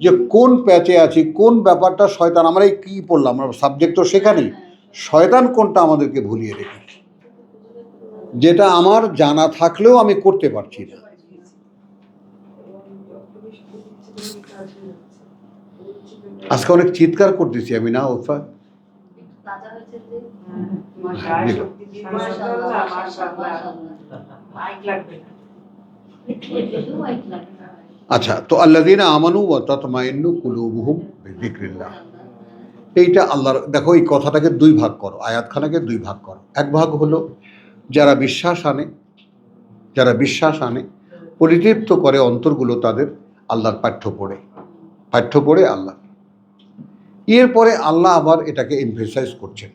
যে কোন প্যাচে আছি, কোন ব্যাপারটা শয়তান। আমরা এই কী পড়লাম, আমরা সাবজেক্ট তো সেখানেই, শয়তান কোনটা আমাদেরকে ভুলিয়ে রেখেছে, যেটা আমার জানা থাকলেও আমি করতে পারছি না। আজকে অনেক চিৎকার করতেছি আমি, না ওফা? আচ্ছা, তো আল্লাযীনা আমানু ওয়া তাতমাইন্নু কুলুবুহুম বিযিকরিল্লাহ, এইটা আল্লাহর। দেখো এই কথাটাকে দুই ভাগ করো, আয়াতখানাকে দুই ভাগ করো। এক ভাগ হলো যারা বিশ্বাস আনে, যারা বিশ্বাস আনে, পরিতৃপ্ত করে অন্তরগুলো তাদের আল্লাহর পাঠ্য পড়ে আল্লাহ। এরপরে আল্লাহ আবার এটাকে এমফেসাইজ করছেন,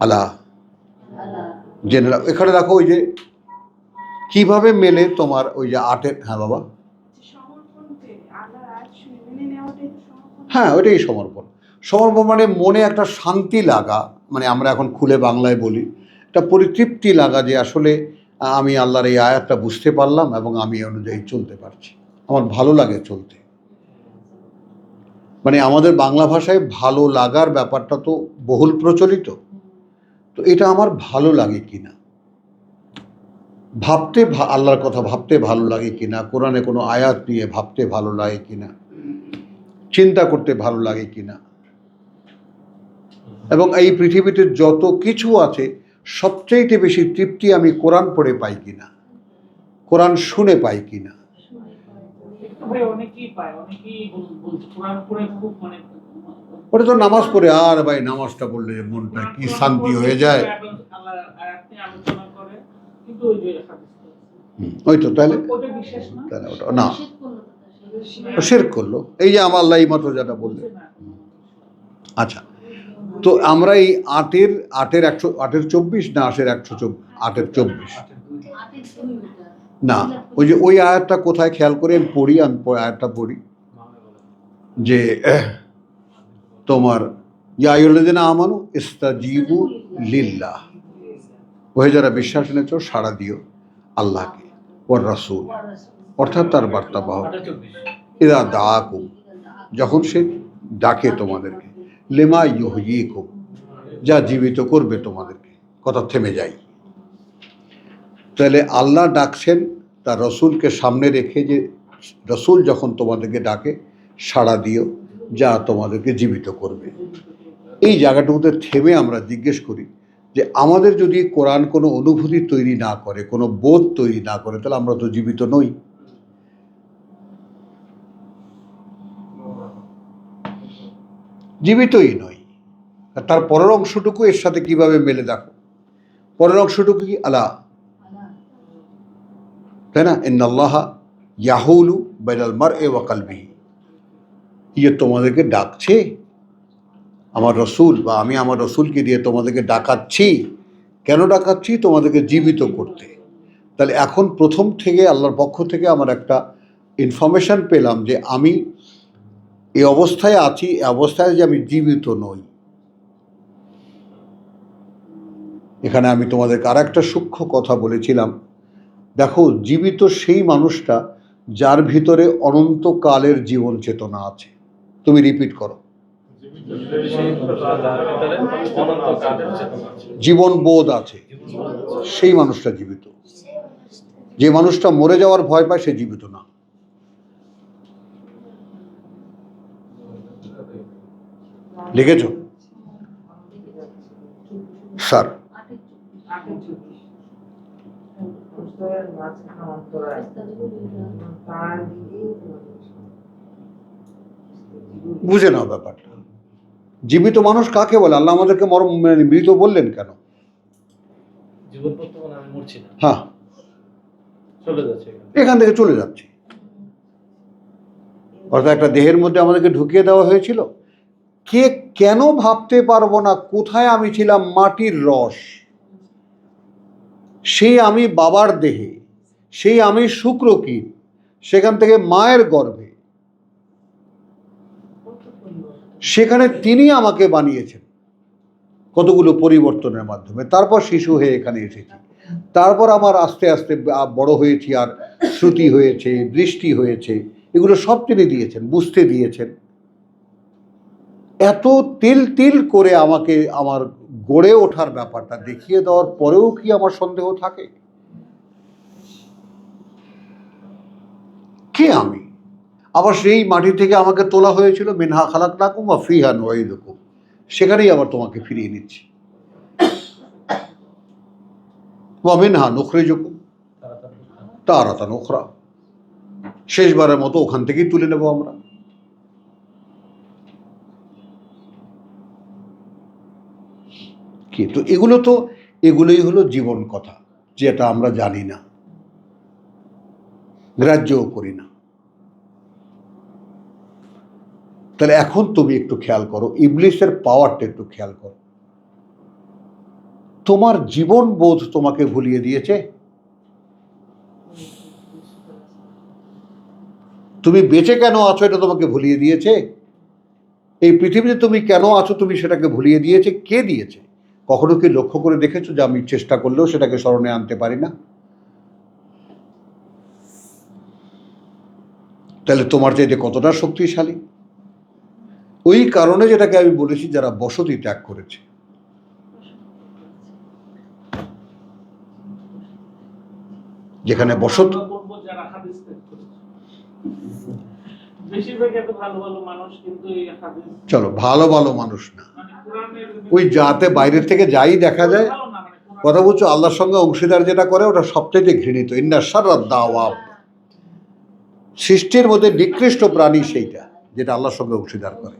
আল্লাহ জেনে রাখো। এখানে দেখো ওই যে কিভাবে মেলে তোমার ওই যে আটের, হ্যাঁ বাবা, হ্যাঁ ওইটাই সমর্পণ। সমর্পণ মানে মনে একটা শান্তি লাগা, মানে আমরা এখন খুলে বাংলায় বলি, একটা পরিতৃপ্তি লাগা যে আসলে আমি আল্লাহর এই আয়াতটা বুঝতে পারলাম এবং আমি এই অনুযায়ী চলতে পারছি, আমার ভালো লাগে চলতে। মানে আমাদের বাংলা ভাষায় ভালো লাগার ব্যাপারটা তো বহুল প্রচলিত। তো এটা আমার ভালো লাগে কিনা, ভাবতে, আল্লাহর কথা ভাবতে ভালো লাগে কিনা, কোরআনে কোনো আয়াত নিয়ে ভাবতে ভালো লাগে কিনা, চিন্তা করতে ভালো লাগে কিনা, এবং এই পৃথিবীতে যত কিছু আছে সবচেয়ে বেশি তৃপ্তি আমি কোরআন পড়ে পাই কিনা, কোরআন শুনে পাই কিনা। ভাই অনেকেই পায়, অনেকেই বলছে কোরআন পড়ে খুব মানে ওটা তো নামাজ পড়ে, আর ভাই নামাজটা পড়লে যে মনটা কি শান্তি হয়ে যায়। আল্লাহ আয়াতে আলোচনা করে, কিন্তু ওই যে হাদিস ওই তো তাহলে ওটা বিশেষ না, তাহলে ওটা না, শিরক করলো। এই যে আমার আল্লাহ মাত্র যেটা বললেন। আচ্ছা, তো আমরা এই আটের 24 না 8/24 না, ওই যে ওই আয়াতটা কোথায় খেয়াল করে আমি পড়ি, আমি আয়াতটা পড়ি যে তোমার ইয়া আইয়ুহাল্লাযীনা আমানু ইস্তাজিবু লিল্লাহ, ওহে যারা বিশ্বাস এনেছো সাড়া দিও আল্লাহকে, ওয়ার রাসূল অর্থাৎ তার বার্তাবাহক, ইযা দাআকুম যখন সে ডাকে তোমাদেরকে, লিমা ইউহয়িকুম যা জীবিত করবে তোমাদেরকে। কথা থেমে যায়। তাহলে আল্লাহ ডাকছেন তার রসুলকে সামনে রেখে, যে রসুল যখন তোমাদেরকে ডাকে সাড়া দিও যা তোমাদেরকে জীবিত করবে। এই জায়গাটুকুতে থেমে আমরা জিজ্ঞেস করি যে আমাদের যদি কোরআন কোনো অনুভূতি তৈরি না করে, কোনো বোধ তৈরি না করে, তাহলে আমরা তো জীবিত নই। জীবিতই নই। আর তার পরের অংশটুকু এর সাথে কিভাবে মেলে দেখো। পরের অংশটুকু কি আলা, তাই না? ইন্নাল্লাহা ইয়াহুলু বাইনাল মারই ওয়া কলবিহি, ইয়ে তোমাদেরকে ডাকছে আমার রসুল, বা আমি আমার রসুলকে দিয়ে তোমাদেরকে ডাকাচ্ছি। কেন ডাকাচ্ছি? তোমাদেরকে জীবিত করতে। তাহলে এখন প্রথম থেকে আল্লাহর পক্ষ থেকে আমার একটা ইনফরমেশন পেলাম যে আমি এই অবস্থায় আছি, এই অবস্থায় যে আমি জীবিত নই। এখানে আমি তোমাদেরকে আর একটা সূক্ষ্ম কথা বলেছিলাম, দেখো জীবিত সেই মানুষটা যার ভিতরে অনন্তকালের জীবন চেতনা আছে। তুমি রিপিট করো, জীবন বোধ আছে, সেই মানুষটা জীবিত। যে মানুষটা মরে যাওয়ার ভয় পায় সে জীবিত না। লিখেছ স্যার? বুঝে নাও ব্যাপারটা। জীবিত মানুষ কাকে বলে? আল্লাহ আমাদেরকে মৃত বললেন কেন? হ্যাঁ, এখান থেকে চলে যাচ্ছে, অর্থাৎ একটা দেহের মধ্যে আমাদেরকে ঢুকিয়ে দেওয়া হয়েছিল। কে কেন ভাবতে পারবো না কোথায় আমি ছিলাম? মাটির রস, সেই আমি বাবার দেহে, সেই আমি শুক্রকীট, সেখান থেকে মায়ের গর্ভে, সেখানে তিনি আমাকে বানিয়েছেন কতগুলো পরিবর্তনের মাধ্যমে। তারপর শিশু হয়ে এখানে এসেছি, তারপর আমার আস্তে আস্তে বড় হয়েছি, আর শ্রুতি হয়েছে, দৃষ্টি হয়েছে, এগুলো সব তিনি দিয়েছেন, বুঝতে দিয়েছেন। এত তিল তিল করে আমাকে আমার গড়ে ওঠার ব্যাপারটা দেখিয়ে দেওয়ার পরেও কি আমার সন্দেহ থাকে? কে আমি? আবার সেই মাটি থেকে আমাকে তোলা হয়েছিল, মিনহা খালাকনাকুম ওয়া ফিহা নুঈদুকুম, সেখানেই আবার তোমাকে ফিরিয়ে নিচ্ছি। ওয়া মিনহা নুখরিজুকুম তারাতান উখরা, শেষবারের মতো ওখান থেকেই তুলে নেব আমরা। কিন্তু এগুলোই হলো জীবন কথা, যেটা আমরা জানি না, গ্রাহ্যও করি না। তাহলে এখন তুমি একটু খেয়াল করো, ইবলিসের পাওয়ারটা একটু খেয়াল করো। তোমার জীবন বোধ তোমাকে ভুলিয়ে দিয়েছে। তুমি বেঁচে কেন আছো এটা তোমাকে ভুলিয়ে দিয়েছে। এই পৃথিবীতে তুমি কেন আছো তুমি সেটাকে ভুলিয়ে দিয়েছে। কে দিয়েছে? কখনো কি লক্ষ্য করে দেখেছো যে আমি চেষ্টা করলেও সেটাকে স্মরণে আনতে পারি না? তাহলে তোমার চাইতে কতটা শক্তিশালী। ওই কারণে যেটাকে আমি বলেছি, যারা বসতি ত্যাগ করেছে, যেখানে বসত, চলো ভালো ভালো মানুষ না, ওই যাতে বাইরের থেকে যাই দেখা যায়, কথা বলছো, আল্লাহর সঙ্গে অংশীদার যেটা করে ওটা সবচেয়ে ঘৃণিত। ইন্না শাররাদ দাওয়াব, সৃষ্টির মধ্যে নিকৃষ্ট প্রাণী সেইটা যেটা আল্লাহর সঙ্গে অংশীদার করে।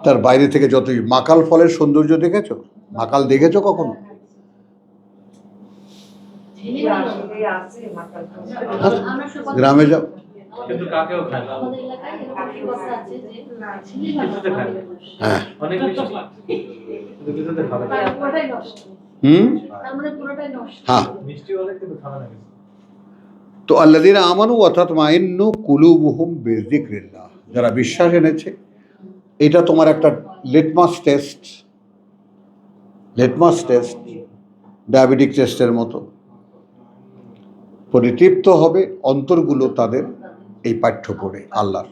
তার বাইরে থেকে যতই মাকাল ফলের সৌন্দর্য দেখেছো? মাকাল দেখেছো কখনো? গ্রামে যাও, কিন্তু কাকেও খায় না। কিছুতে খায় না। হ্যাঁ, অনেক মিষ্টি, কিন্তু কিছুতে খাবে না। হ্যাঁ। মিষ্টি হলে কিন্তু খাবে না কিছু। তো আল্লাযীনা আমানু ওয়া তাতমাইন্নু কুলুবুহুম বিযিকরিল্লাহ, যারা বিশ্বাস এনেছে, এটা তোমার একটা লিটমাস টেস্ট, ডায়াবেটিক টেস্টের মতো। পরিতৃপ্ত হবে অন্তরগুলো তাদের এই পাঠ্য পড়ে আল্লাহর।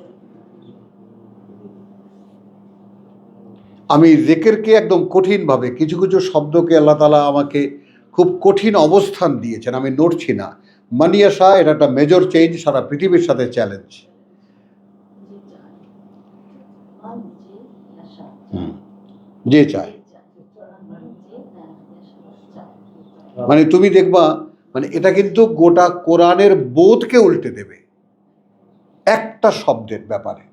আমি জিকিরকে একদম কঠিনভাবে, কিছু কিছু শব্দকে আল্লাহ তাআলা আমাকে খুব কঠিন অবস্থান দিয়েছেন, আমি নড়ছি না। মানিয়াশা, এটা একটা মেজর চেঞ্জ, সারা পৃথিবীর সাথে চ্যালেঞ্জ। যে চায়, মানে তুমি দেখবা, মানে এটা কিন্তু গোটা কোরআনের বোধকে উল্টে দেবে একটা শব্দের ব্যাপারে।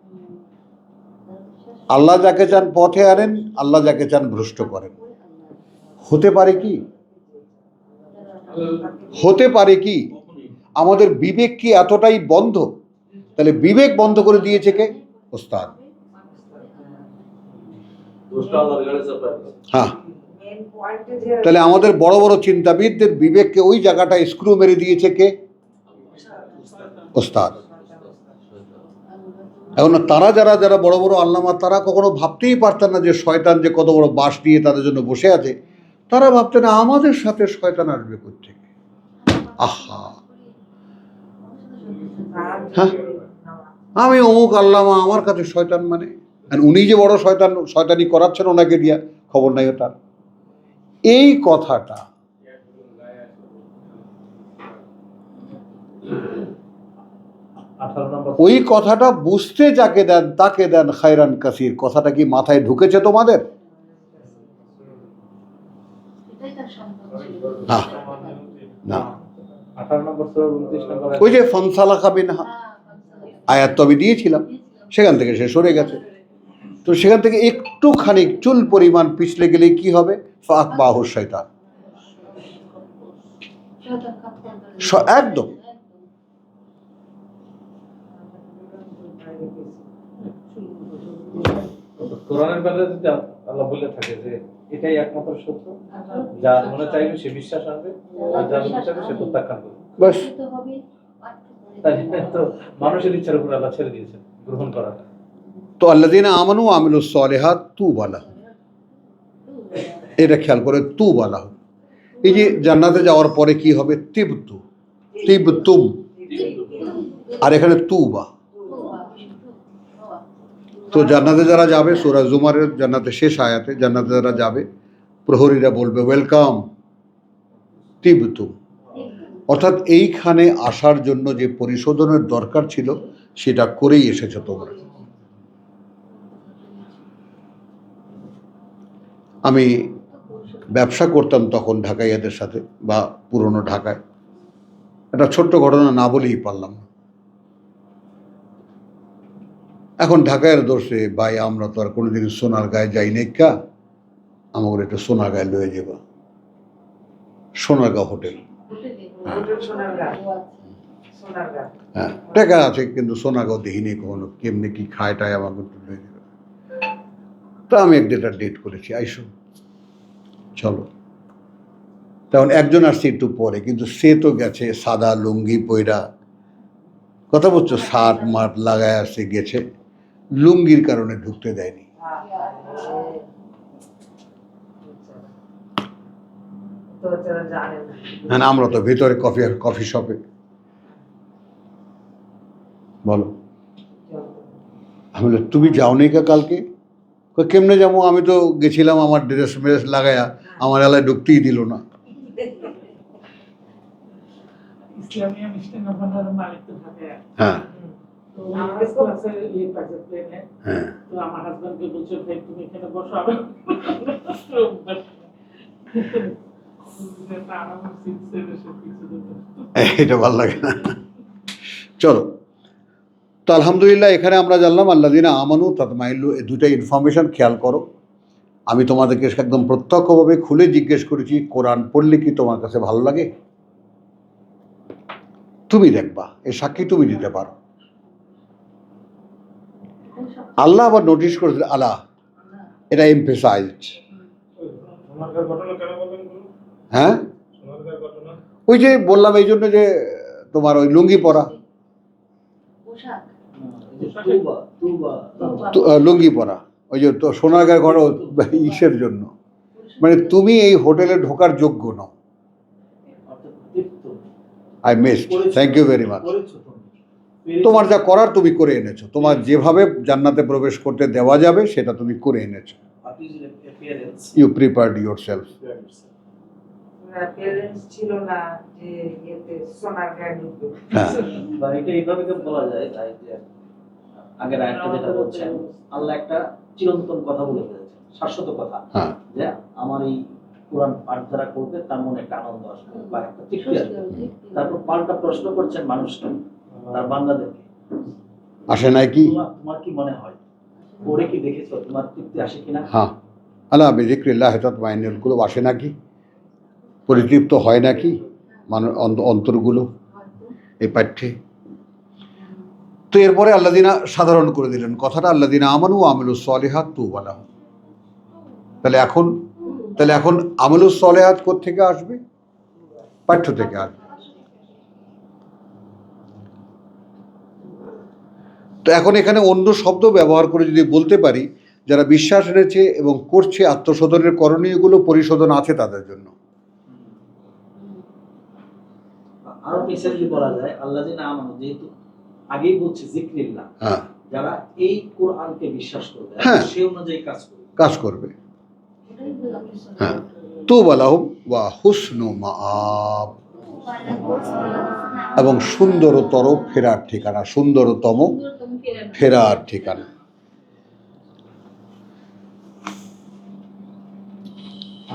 আল্লাহ যাকে চান পথে আনেন, আল্লাহ যাকে চান ভ্রষ্ট করেন। হতে পারে কি, হতে পারে কি আমাদের বিবেক কি এতটাই বন্ধ? তাহলে বিবেক বন্ধ করে দিয়েছে কে? ওস্তাদ। দোষটা আল্লাহর ঘাড়ে চাপায় দিছে। হ্যাঁ, তাহলে আমাদের বড় বড় চিন্তাবিদদের বিবেককে ওই জায়গাটায় স্ক্রু মেরে দিয়েছে কে? ওস্তাদ। এখন তারা যারা যারা বড় বড় আল্লামা, তারা কখনো ভাবতেই পারতেন না যে শয়তান যে কত বড় বাঁশ নিয়ে তাদের জন্য বসে আছে। তারা ভাবতেন আমাদের সাথে শয়তান আসবে কোত্থেকে। আহা, হ্যাঁ, আমি অমুক আল্লামা, আমার কাছে শয়তান মানে, আর উনি যে বড় শয়তান, শয়তানি করাচ্ছেন ওনাকে দিয়া, খবর নাই ওটার। এই কথাটা ওই কথাটা বুঝতে যাকে দেন তাকে দেন খায়রান কাসির। কথাটা কি মাথায় ঢুকেছে তোমাদের? হ্যাঁ, না। 18 নম্বর সূরা 29 নম্বর ওই যে ফানসালাখা মিনহা আয়াত তো আমি দিয়েছিলাম, সেখান থেকে সে সরে গেছে। তো সেখান থেকে একটুখানি চুল পরিমাণ পিছলে গেলে কি হবে? ফাতবাহু শয়তান। একদম কোরআনের বেলায় যদি আল্লাহ বলে থাকে যে এটাই একমাত্র সত্য, যার মনে চাইবে সে বিশ্বাস আনবে, আর যার মনে চাইবে সে প্রত্যাখ্যান করবে। বাস। তাহলে তো মানুষের ইচ্ছার উপর আল্লাহ ছেড়ে দিয়েছেন গ্রহণ করাটা। তো আল্লাযীনা আমানু ওয়া আমিলুস সালিহাত তুবা লাহুম, এটা খেয়াল করে, তুবা লাহুম। এই যে জান্নাতে যাওয়ার পরে কি হবে? তিবতু, তিবতুম, আর এখানে তুবা। তো জান্নাতে যারা যাবে, সূরা জুমারের জান্নাতে শেষ আয়াতে, জান্নাতে যারা যাবে প্রহরীরা বলবে ওয়েলকাম তিবতুম, অর্থাৎ এইখানে আসার জন্য যে পরিশোধনের দরকার ছিল সেটা করেই এসেছো তোমরা। আমি ব্যবসা করতাম তখন ঢাকাইয়াদের সাথে, বা পুরনো ঢাকায়। একটা ছোট্ট ঘটনা না বলেই পারলাম না। এখন ঢাকায়ের দোষে ভাই, আমরা তো আর কোনোদিন সোনার গায়ে যাই নাই, কা আমাকে একটু সোনার গায়ে লয়ে যাবা। সোনারগাঁও হোটেল, হ্যাঁ, টাকা আছে কিন্তু সোনারগাঁও দেখিনি কখনো, কেমনি কি খায় টায় আমাকে একটু লয়ে যাবে। তো আমি এক ডেটা ডেট করেছি, আইসো চলো। তখন একজন আসছে একটু পরে, কিন্তু সে তো গেছে সাদা লুঙ্গি পইরা, কথা বলছো, শার্ট মাঠ লাগায় আসছে, গেছে, লুঙ্গির কারণে ঢুকতে দেয়নি। হ্যাঁ, আমরা তো ভিতরে কফি শপে। বলো, আমি বললাম তুমি যাওনি কা কালকে? কেমনে যাবো, আমি তো গেছিলাম আমার ড্রেস মেরেস লাগায়া, আমার এলাকায় ঢুকতেই দিল না। ইসলামিয়া মিষ্টান্ন ভান্ডারের মালিক তো থাকে। হ্যাঁ, তো ক্লাসে এই পাশে প্লেনে হ্যাঁ, তো আমার হাজবেন্ডকে বলছে ভাই তুমি এখানে বসো আমি আমার সিক্সের এসে পিছনে এটা ভালো লাগে না। চলো, তো আলহামদুলিল্লাহ এখানে আমরা জানলাম আল্লাযিনা আমানু তাতমাইন্নু, এই দুটো ইনফরমেশন খেয়াল করো। আমি তোমাদেরকে একদম প্রত্যক্ষভাবে খুলে জিজ্ঞেস করেছি, কোরআন পড়লে কি তোমার কাছে ভালো লাগে? তুমি দেখবা, এই সাক্ষী তুমি দিতে পারো। আল্লাহ আবার নোটিশ করেছে, আল্লাহ এটা এমফেসাইজড। সোনারগাঁর ঘটনা কেন বললেন বলুন? হ্যাঁ, সোনারগাঁর ঘটনা ওই যে বললাম এই জন্য যে তোমার ওই লুঙ্গি পরা, লুঙ্গি পরা, ওই যে তো সোনারগাঁর ঘর ইসের জন্য, মানে তুমি এই হোটেলে ঢোকার যোগ্য নও। I missed, thank you very much. তোমার যা করার তুমি করে এনেছো, তোমার যেভাবে জান্নাতে প্রবেশ করতে দেওয়া যাবে সেটা তুমি করে এনেছো। You prepared yourself. Parents ছিল না যে ইয়েতে সোনারগাঁয়ে ঢুকবে। হ্যাঁ, বা এটা এইভাবে বলা যায় তাই যে আগের আয়াতটা যেটা বলছেন, আল্লাহ একটা চিরন্তন কথা বলে ফেলেছেন, শাশ্বত কথা, হ্যাঁ, যে আমার এই কোরআন পাঠ যারা করবে তার মনে একটা আনন্দ আসবে বা একটা তৃপ্তি আসবে। তারপর পাল্টা প্রশ্ন করছেন মানুষকে, তার বান্দাদেরকে, আসে নাই কি? তোমার কি মনে হয়, পড়ে কি দেখেছো, তোমার তৃপ্তি আসে কিনা? হ্যাঁ, আল্লাহ বিযিক্রিল্লাহি তাতমাইন্নুল কুলুব, আসে নাকি, পরিতৃপ্ত হয় নাকি অন্তরগুলো এই পাঠ্যে? তো এরপরে আল্লাযিনা সাধারণ করে দিলেন কথাটা, আল্লাযিনা আমানু ওয়া আমিলুস সলিহাত তুবা লাহুম। তাহলে এখন আমলুস সলিহাত কোত্থেকে আসবে? পাঠ্য থেকে আসবে। তো এখন এখানে অন্য শব্দ ব্যবহার করে যদি বলতে পারি, যারা বিশ্বাস এনেছে এবং করছে, আত্মশোধনের করণীয়গুলো পরিশোধন আছে তাদের জন্য। আরো প্রিসাইজলি বলা যায় আল্লাহ যে নাম, যেহেতু আগেই বলছে জিক্রিল্লাহ, হ্যাঁ, যারা এই কোরআনকে বিশ্বাস করবে, হ্যাঁ, সে অনুযায়ী কাজ করবে। হ্যাঁ, তুবা লাহুম ওয়া হুসনু মাআব, এবং সুন্দরতর ফেরার ঠিকানা, সুন্দরতম ফেরার ঠিকানা।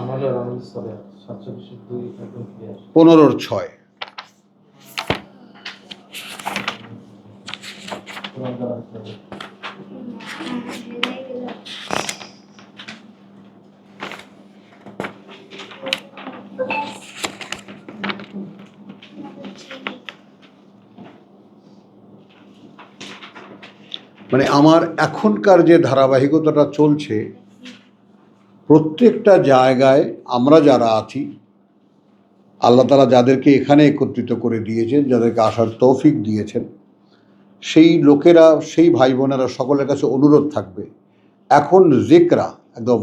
আমাদের আমল স্তরে 47 একদম ক্লিয়ার। 15-6 মানে আমার এখনকার যে ধারাবাহিকতাটা চলছে, প্রত্যেকটা জায়গায় আমরা যারা আছি, আল্লাহ তাআলা যাদেরকে এখানে একত্রিত করে দিয়েছেন, যাদেরকে আসার তৌফিক দিয়েছেন, সেই লোকেরা, সেই ভাই বোনেরা সকলের কাছে অনুরোধ থাকবে, এখন জিকরা একদম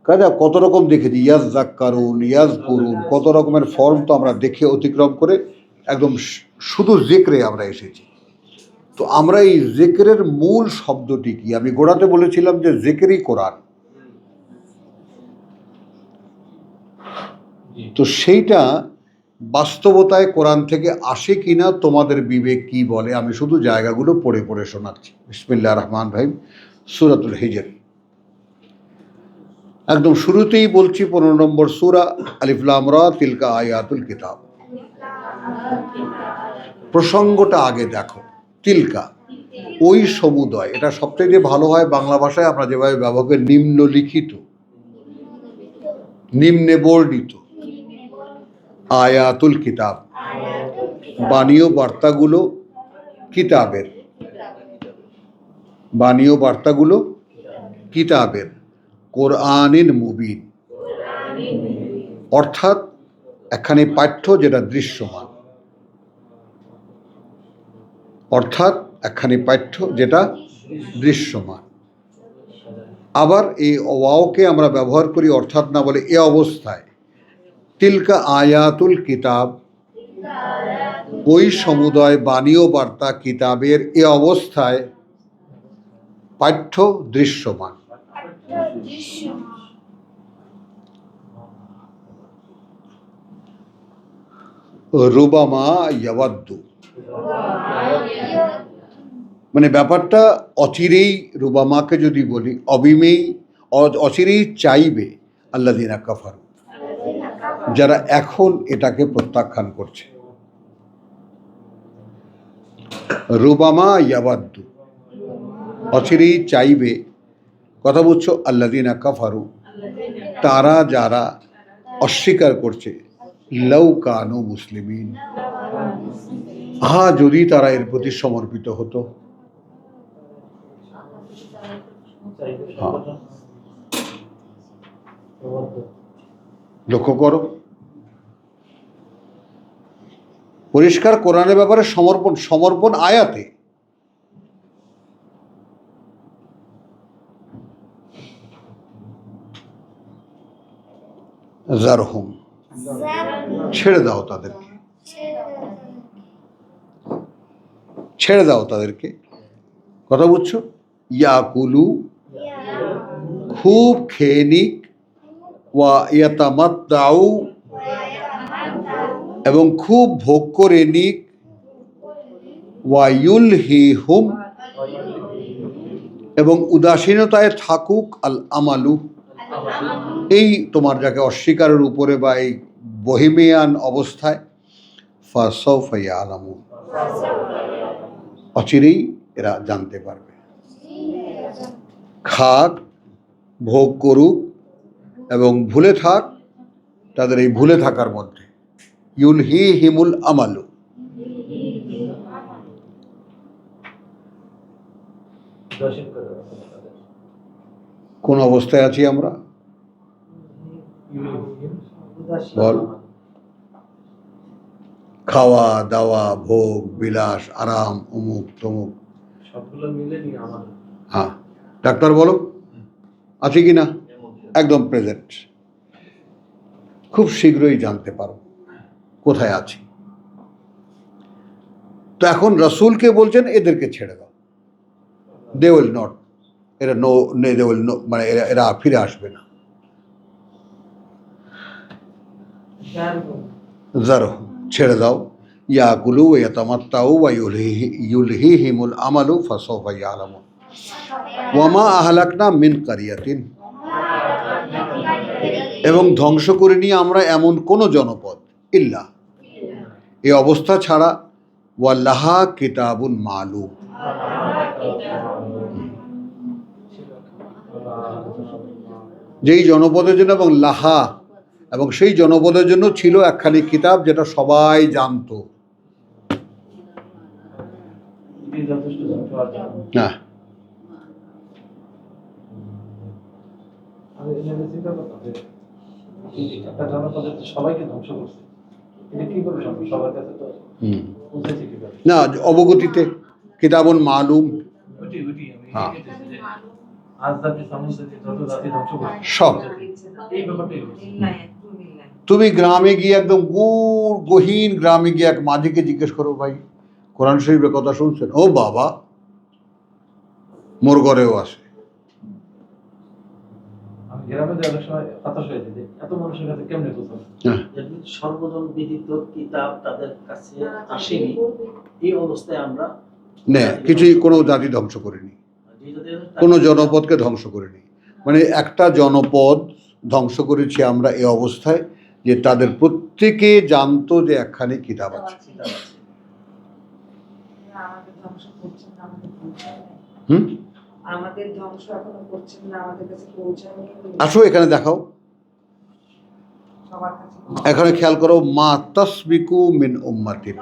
কাজা কত রকম দেখেছি, ইয়াযযাক্কারুন, ইয়াযকুরুন, কত রকমের ফর্ম তো আমরা দেখে অতিক্রম করে একদম শুধু জিকরে আমরা এসেছি। তো আমরা এই জিকরের মূল শব্দটি কি? আমি গোড়াতে বলেছিলাম যে জিকরই কোরআন। তো সেইটা বাস্তবতায় কোরআন থেকে আসে কিনা তোমাদের বিবেক কি বলে? আমি শুধু জায়গাগুলো পড়ে পড়ে শোনাচ্ছি। বিসমিল্লাহির রহমানির রহিম, সূরাতুল হিজর, একদম শুরুতেই বলছি 15 নম্বর সূরা, আলিফ লাম রা তিলকা আয়াতুল কিতাব। প্রসঙ্গটা আগে দেখো, তিলকা ওই সমুদয়, এটা সবথেকে ভালো হয় বাংলা ভাষায় আমরা যেভাবে ব্যবহার করি, নিম্নলিখিত, নিম্নে বর্ণিত, আয়াতুল কিতাব, বাণীয় বার্তাগুলো কিতাবের, বাণীয় বার্তাগুলো কিতাবের, কোরআনিন মুবিন, অর্থাৎ একখানি পাঠ্য যেটা দৃশ্যমান, অর্থাৎ একখানি পাঠ্য যেটা দৃশ্যমান। আবার এই ওয়াওকে আমরা ব্যবহার করি অর্থাৎ না বলে এ অবস্থায়, তিলকা আয়াতুল কিতাব, ওই সমুদয় বাণীয় বার্তা কিতাবের এ অবস্থায় পাঠ্য দৃশ্যমান। রুবামা ইয়াওয়াদ্দু, মানে ব্যাপারটা অচিরেই, রুবামাকে যদি বলি, অচিরেই চাইবে আল্লাযিনা কাফারু, যারা এখন এটাকে প্রত্যাখ্যান করছে। রুবামা ইয়াবাদ্দু, অচিরেই চাইবে, কথা বুঝছো, আল্লাযিনা কাফারু, তারা যারা অস্বীকার করছে, লাউ কানু মুসলিমিন, যদি তারা এর প্রতি সমর্পিত হতো। হ্যাঁ, লক্ষ্য করো, পরিষ্কার কোরআনের ব্যাপারে সমর্পণ আয়াতে। জারহুম, ছেড়ে দাও তাদেরকে, ছেড়ে দাও তাদেরকে, কথা বুঝছো, ইয়াকুলু, খুব খেয়ে নিক, ওয়া ইয়াতামাত্তাউ, এবং খুব ভোগ করে নিক, ওয়া ইউলহিহুম, এবং উদাসীনতায় থাকুক, আল আমালু, এই তোমার যাকে অস্বীকারের উপরে বা এই বহিমিয়ান অবস্থায়, ফাসাউফা ইয়ালামুন, অচিরেই এরা জানতে পারবে। খাক, ভোগ করুক এবং ভুলে থাক, তাদের এই ভুলে থাকার মধ্যে ইউলহিহিমুল আমালু, কোন অবস্থায় আছি আমরা বল? খাওয়া দাওয়া, ভোগ বিলাস, আরাম, অমুক তমুক, সবগুলো মিলে নিয়ে আমার হ্যাঁ, ডাক্তার বলো আছে কি না? একদম প্রেজেন্ট, খুব শীঘ্রই জানতে পারো কোথায় আছি। তো এখন রসুলকে বলছেন এদেরকে ছেড়ে দাও, দে উইল নট, এরা দে উইল নো, মানে এরা ফিরে আসবে না। জারহুম, ছেড়ে দাও, ইয়াকুলু ওয়া ইয়াতামাত্তাউ ওয়া ইউলহিহিমুল আমালু ফাসাউফা ইয়ালামুন, ওয়া মা আহলাকনা মিন কারিয়াতিন, এবং ধ্বংস করিনি আমরা এমন কোন জনপদ, ইল্লা, এই অবস্থা ছাড়া, ওয়াল্লাহা কিতাবুন মালুম, যেই জনপদের জন্য, এবং লাহা, এবং সেই জনপদের জন্য ছিল একখানি কিতাব যেটা সবাই জানতো। যথেষ্ট সংখ্যা আছে। না, আমি এটা চিন্তা করতাম যে একটা জনপদের তো সবাইকে ধ্বংস করছে, এটা কি করে সম্ভব? সবার কাছে তো পৌঁছেছে কিভাবে? না, অবগতিতে কিতাবুন মালুম, ওটি আমি হ্যাঁ। লিখেছি যে আজ জাতি সমস্যাতে যত জাতি ধ্বংস করছে সব। এই ব্যাপারটাই হচ্ছে। তুমি গ্রামে গিয়ে, একদম গহীন গ্রামে গিয়ে এক মাঝিকে জিজ্ঞেস করো, ভাই কোরআন শরীফের কথা শুনছেন? ও বাবা, মোর ঘরেও আসে। আমি গ্রামে যে অনেক সময় হতাশ হয়ে যাই যে এত মানুষের কাছে কেমনে পৌঁছাবে। হ্যাঁ, সর্বজন বিদিত কিতাব তাদের কাছে আসেনি, এই অবস্থায় আমরা না, কিছুই, কোনো জাতি ধ্বংস করেনি, কোনো জনপদকে ধ্বংস করেনি। মানে একটা জনপদ ধ্বংস করেছি আমরা এই অবস্থায় যে তাদের প্রত্যেকে জানতো যে একখানি কিতাব আছে। আমাদের ধ্বংস করছেন না, আমাদের পৌঁছায় নাই। হুম, আমাদের ধ্বংস এখনো করছেন না, আমাদের কাছে পৌঁছায়নি। আসো এখানে দেখাও, সবার কাছে এখানে খেয়াল করো, মা তাসবিকু মিন উম্মাতিন,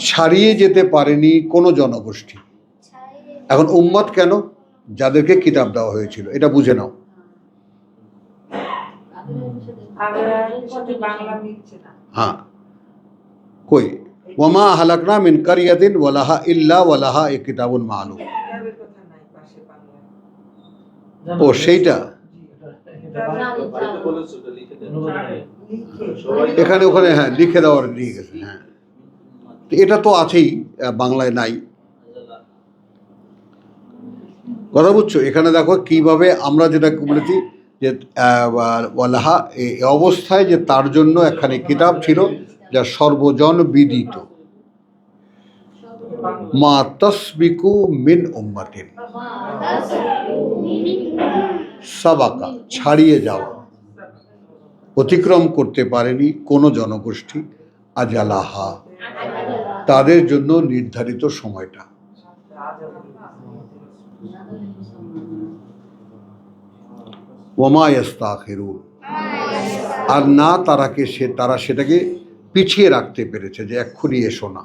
ছাড়িয়ে যেতে পারেনি কোনো জনগোষ্ঠী। এখন উম্মত কেন? যাদেরকে কিতাব দেওয়া হয়েছিল, এটা বুঝে নাও। আমরা সাথে বাংলা মিলছে না। হ্যাঁ, কই ওয়ামা হালাকনা মিন কারিয়াতিন ওয়ালাহা ইল্লা ওয়ালাহা এ কিতাবুন মালুম। কিতাবের কথা নাই পাশে বাংলা। ও সেইটা বাড়িতে বলেছো ওটা লিখে দেন। লিখে সবাই এখানে ওখানে, হ্যাঁ, লিখে দেওয়ার দিয়ে গেছে। হ্যাঁ, তো এটা তো আছেই, বাংলায় নাই। কথা বুঝছো? এখানে দেখো কিভাবে আমরা যেটা বলেছি যে ওয়ালাহা, এই অবস্থায় যে তার জন্য একখানি কিতাব ছিল যা সর্বজন বিদিত। মা তাসবিকু মিন উম্মাতিন, সাবাকা ছাড়িয়ে যাওয়া, অতিক্রম করতে পারেনি কোনো জনগোষ্ঠী, আজালাহা তাদের জন্য নির্ধারিত সময়টা। ওয়ামা ইয়াস্তাখিরুন, আর না তারা সেটাকে পিছিয়ে রাখতে পেরেছে, যে এক্ষুনি এসো না,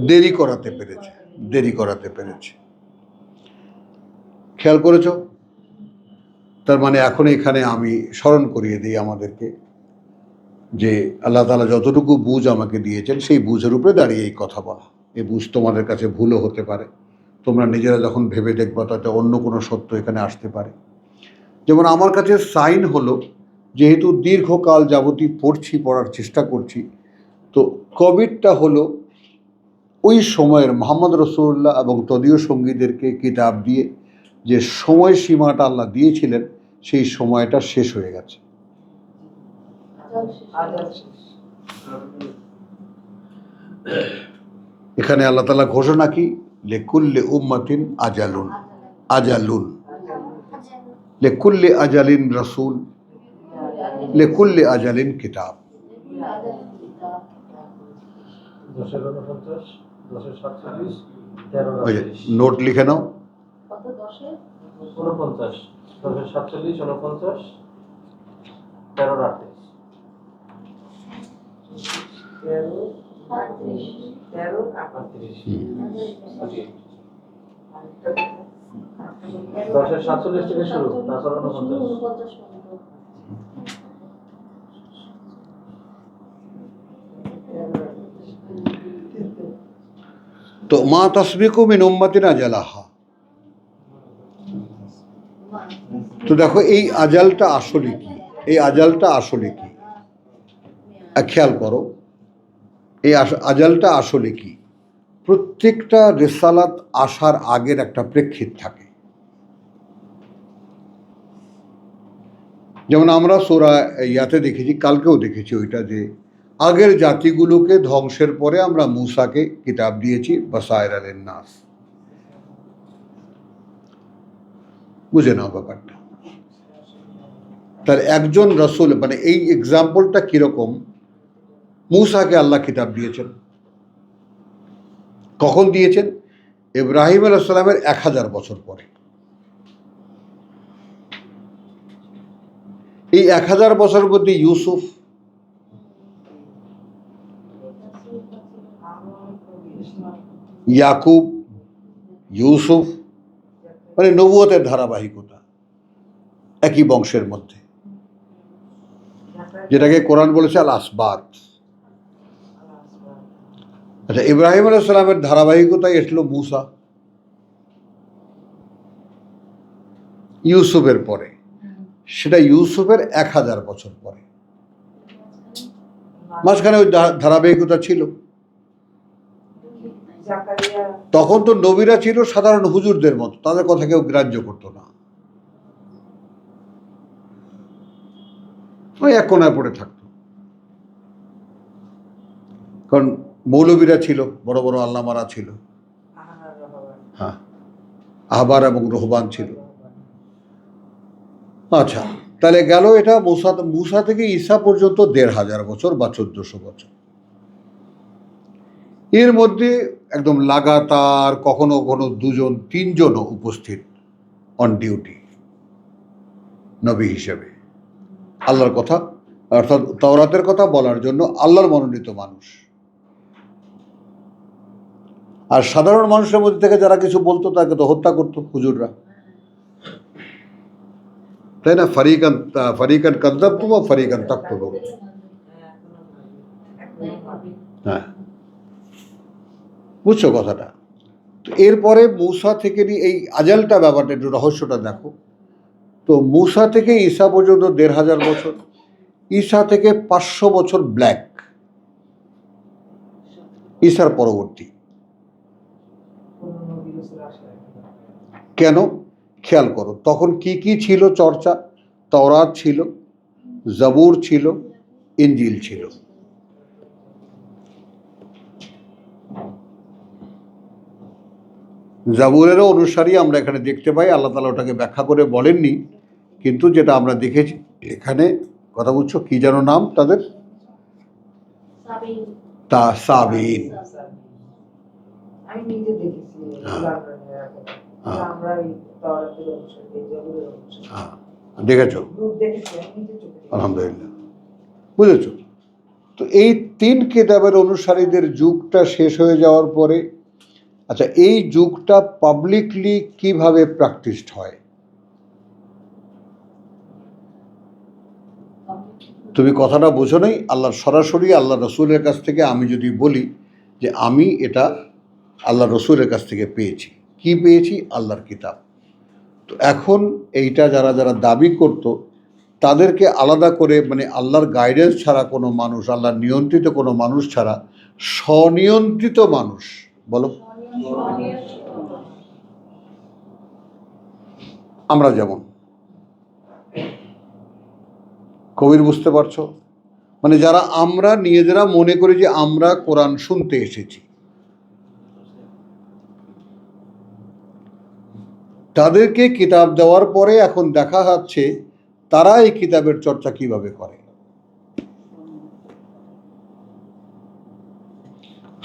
দেরি করাতে পেরেছে। খেয়াল করেছ? তার মানে এখন এখানে আমি স্মরণ করিয়ে দিই আমাদেরকে যে আল্লাহ তাআলা যতটুকু বুঝ আমাকে দিয়েছেন সেই বুঝের উপরে দাঁড়িয়ে এই কথা বলা। এই বুঝ তোমাদের কাছে ভুলও হতে পারে, তোমরা নিজেরা যখন ভেবে দেখবা তাতে অন্য কোনো সত্য এখানে আসতে পারে। যেমন আমার কাছে সাইন হলো, যেহেতু দীর্ঘকাল যাবতীয় পড়ার চেষ্টা করছি, তো কোভিডটা হলো ওই সময়ের মোহাম্মদ রসুল্লাহ এবং তদীয় সঙ্গীদেরকে কিতাব দিয়ে যে সময়সীমাটা আল্লাহ দিয়েছিলেন সেই সময়টা শেষ হয়ে গেছে। এখানে আল্লাহ তাআলা ঘোষণা কি, লিকুল্লি উম্মাতিন আজালুন, আজালুন লিকুল্লি আজালিন রাসূল, লিকুল্লি আজালিন কিতাব। 10-49, 10-47, 13-48, ওই যে নোট লিখে নাও। 49, 10-47, 49, 13-38। 10-47 থেকে শুরু, তারপর 49। তো মা তাসবিকু মিন উম্মাতিন আজালাহা। তো দেখো এই আজালটা আসলে কি, খেয়াল করো এই আজালটা আসলে কি। প্রত্যেকটা রিসালাত আসার আগের একটা প্রেক্ষিত থাকে। যেমন আমরা সূরা ইয়াতে দেখেছি, কালকেও দেখেছি ওইটা, যে আগের জাতিগুলোকে ধ্বংসের পরে আমরা মূসাকে কিতাব দিয়েছি, বাসায়রা লিন-নাস। বুঝে নাও ব্যাপারটা। তার একজন রাসূল, মানে এই এক্সাম্পলটা কিরকম, মূসাকে আল্লাহ কিতাব দিয়েছেন। কখন দিয়েছেন? ইব্রাহিম আলাইহিস সালামের 1000 বছর পরে। এই 1000 বছরের মধ্যে ইউসুফ, ইয়াকুব, ইউসুফ, মানে নবুয়তের ধারাবাহিকতা একই বংশের মধ্যে, যেটাকে কোরআন বলেছে আল আসবাত। আচ্ছা, ইব্রাহিম আলাইহিস সালামের ধারাবাহিকতায় এসলো মূসা ইউসুফের পরে, সেটা ইউসুফের 1000 বছর পরে। মাঝখানে ওই ধারাবাহিকতা ছিল। তখন তো নবীরা ছিল সাধারণ হুজুরদের মতো, তাদের কথা কেউ গ্রাহ্য করতো না, ওই এক কোনায় পড়ে থাকতো। কারণ মৌলবীরা ছিল, বড় বড় আল্লামারা ছিল, হ্যাঁ, আহবার এবং রুহবান ছিল। আচ্ছা, তাহলে গেল এটা মূসা থেকে ঈসা পর্যন্ত 1500 বছর বা 1400 বছর। এর মধ্যে একদম লাগাতার কখনো কখনো 2-3জনও উপস্থিত অন ডিউটি নবী হিসেবে, আল্লাহর কথা অর্থাৎ তাওরাতের কথা বলার জন্য আল্লাহর মনোনীত মানুষ। আর সাধারণ মানুষের মধ্যে থেকে যারা কিছু বলতো তাকে তো হত্যা করতো হুজুররা, তাই না? ফারিকান কাযযাবতুম ওয়া ফারিকান তাকতুলুন। হ্যাঁ, বুঝছো কথাটা? তো এরপরে মূসা থেকে এই আজালটা ব্যাপারটা একটু রহস্যটা দেখো। তো মূসা থেকে ঈসা পর্যন্ত 1500 বছর, ঈসা থেকে 500 বছর ব্ল্যাক, ঈসার পরবর্তী। কেন? খেয়াল করো, তখন কি কি ছিল চর্চা? তাওরাত ছিল, জাবুর ছিল, ইনজিল ছিল। জাবুরেরও অনুসারী আমরা এখানে দেখতে পাই, আল্লাহ তাআলা ওটাকে ব্যাখ্যা করে বলেননি, কিন্তু যেটা আমরা দেখেছি এখানে, কথা বুঝছো, কি যেন নাম তাদের, তা সাবিন। আমি নিজে দেখেছি আমরা এই তাওরাতের অনুসারী, এই জাবুরের অনুসারী হ্যাঁ, দেখেছো? গ্রুপ দেখেছি, আমি নিজে চোখে দেখেছি। আলহামদুলিল্লাহ, বুঝেছো? তো এই 3 কিতাবের অনুসারীদের যুগটা শেষ হয়ে যাওয়ার পরে, আচ্ছা এই যুগটা পাবলিকলি কিভাবে প্র্যাকটিসড হয়? তুমি কথাটা বোঝো নাই। আল্লাহর সরাসরি আল্লাহ রসুলের কাছ থেকে আমি যদি বলি যে আমি এটা আল্লাহ রসুলের কাছ থেকে পেয়েছি, কি পেয়েছি? আল্লাহর কিতাব। তো এখন এইটা যারা যারা দাবি করত তাদেরকে আলাদা করে, মানে আল্লাহর গাইডেন্স ছাড়া কোনো মানুষ, আল্লাহর নিয়ন্ত্রিত কোনো মানুষ ছাড়া স্বনিয়ন্ত্রিত মানুষ, বলো আমরা যেমন, কবির বুঝতে পারছো? মানে যারা আমরা নিজেরা মনে করি যে আমরা কোরআন শুনতে এসেছি, তাদেরকে কিতাব দেওয়ার পরে এখন দেখা যাচ্ছে তারা এই কিতাবের চর্চা কিভাবে করে।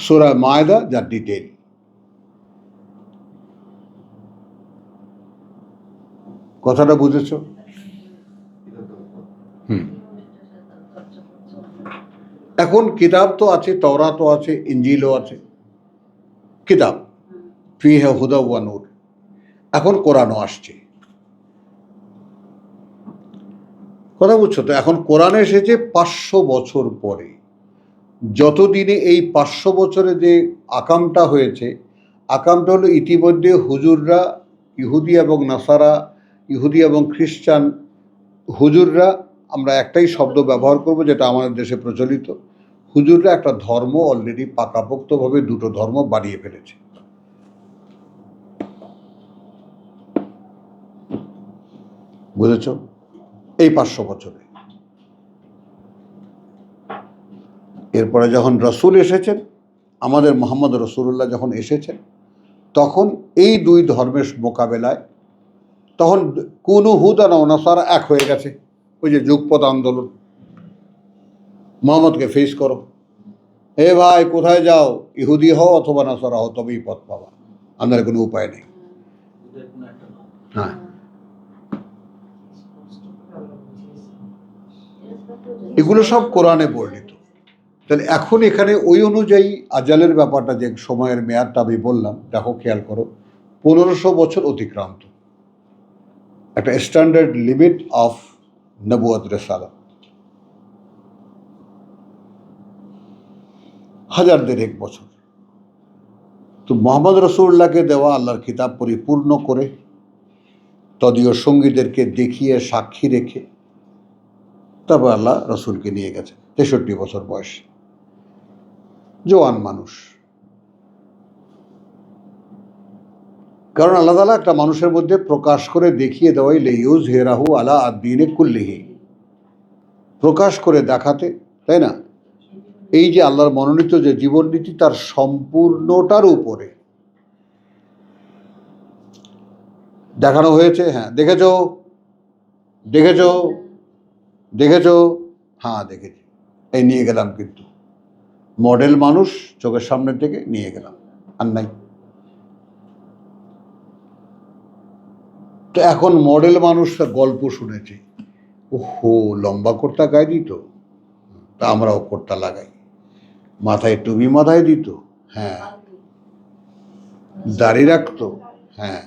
সূরা মায়দা যার ডিটেইল, কথাটা বুঝেছো? এখন কিতাব তো আছে, তওরাতও আছে, ইনজিলও আছে, কিতাব ফিহা হুদা ওয়া নূর। এখন কোরআনও আসছে, কথা বুঝছো তো? এখন কোরআন এসেছে 500 বছর পরে। যতদিনে এই 500 বছরে যে আকামটা হয়েছে, আকামটা হলো ইতিমধ্যে হুজুররা, ইহুদি এবং নাসারা, ইহুদি এবং খ্রিস্টান হুজুররা, আমরা একটাই শব্দ ব্যবহার করব যেটা আমাদের দেশে প্রচলিত, হুজুররা একটা ধর্ম অলরেডি পাকাপোক্তভাবে 2টো ধর্ম বাড়িয়ে ফেলেছে। বুঝেছো? এই 500 বছরে। এরপরে যখন রসুল এসেছেন, আমাদের মোহাম্মদ রসুল্লাহ যখন এসেছেন, তখন এই 2 ধর্মের মোকাবেলায় তখন কুনু হুদা না নাসারা এক হয়ে গেছে। ওই যে যুগপৎ আন্দোলন, মোহাম্মদকে ফেস করো, হে ভাই কোথায় যাও, ইহুদি হও অথবা নাসারা হও, তবেই পথ পাবা, আমাদের কোনো উপায় নেই। এদের কোনো একটা নাম। হ্যাঁ, এগুলো সব কোরআনে বর্ণিত। তাহলে এখন এখানে ওই অনুযায়ী আজালের ব্যাপারটা, যে সময়ের মেয়াদটা আমি বললাম, দেখো খেয়াল করো, 1500 বছর অতিক্রান্ত, একটা স্ট্যান্ডার্ড লিমিট অফ নবুয়ত রিসালাত, 1000 বছর। তো মোহাম্মদ রসুল্লাহকে দেওয়া আল্লাহর কিতাব পরিপূর্ণ করে তদীয় সঙ্গীদেরকে দেখিয়ে সাক্ষী রেখে তারপর আল্লাহ রসুলকে নিয়ে গেছে 63 বছর বয়স, জোয়ান মানুষ। কারণ আল্লাহ তাআলা একটা মানুষের মধ্যে প্রকাশ করে দেখিয়ে দেওয়াই লিউজ হেরাহু আলা আদ্দিনে কুল্লিহি, প্রকাশ করে দেখাতে, তাই না? এই যে আল্লাহর মনোনীত যে জীবননীতি, তার সম্পূর্ণটার উপরে দেখানো হয়েছে। হ্যাঁ, দেখেছো দেখেছো দেখেছো, হ্যাঁ দেখেছি, এই নিয়ে গেলাম, কিন্তু মডেল মানুষ চোখের সামনের থেকে নিয়ে গেলাম, আর নাই। তো এখন মডেল মানুষরা গল্প শুনেছে, ওহো লম্বা কোটটা গায়ে দিত, তা আমরাও কোটটা লাগাই, মাথায় টুপি মাথায় দিত, হ্যাঁ, দাড়ি রাখতো, হ্যাঁ,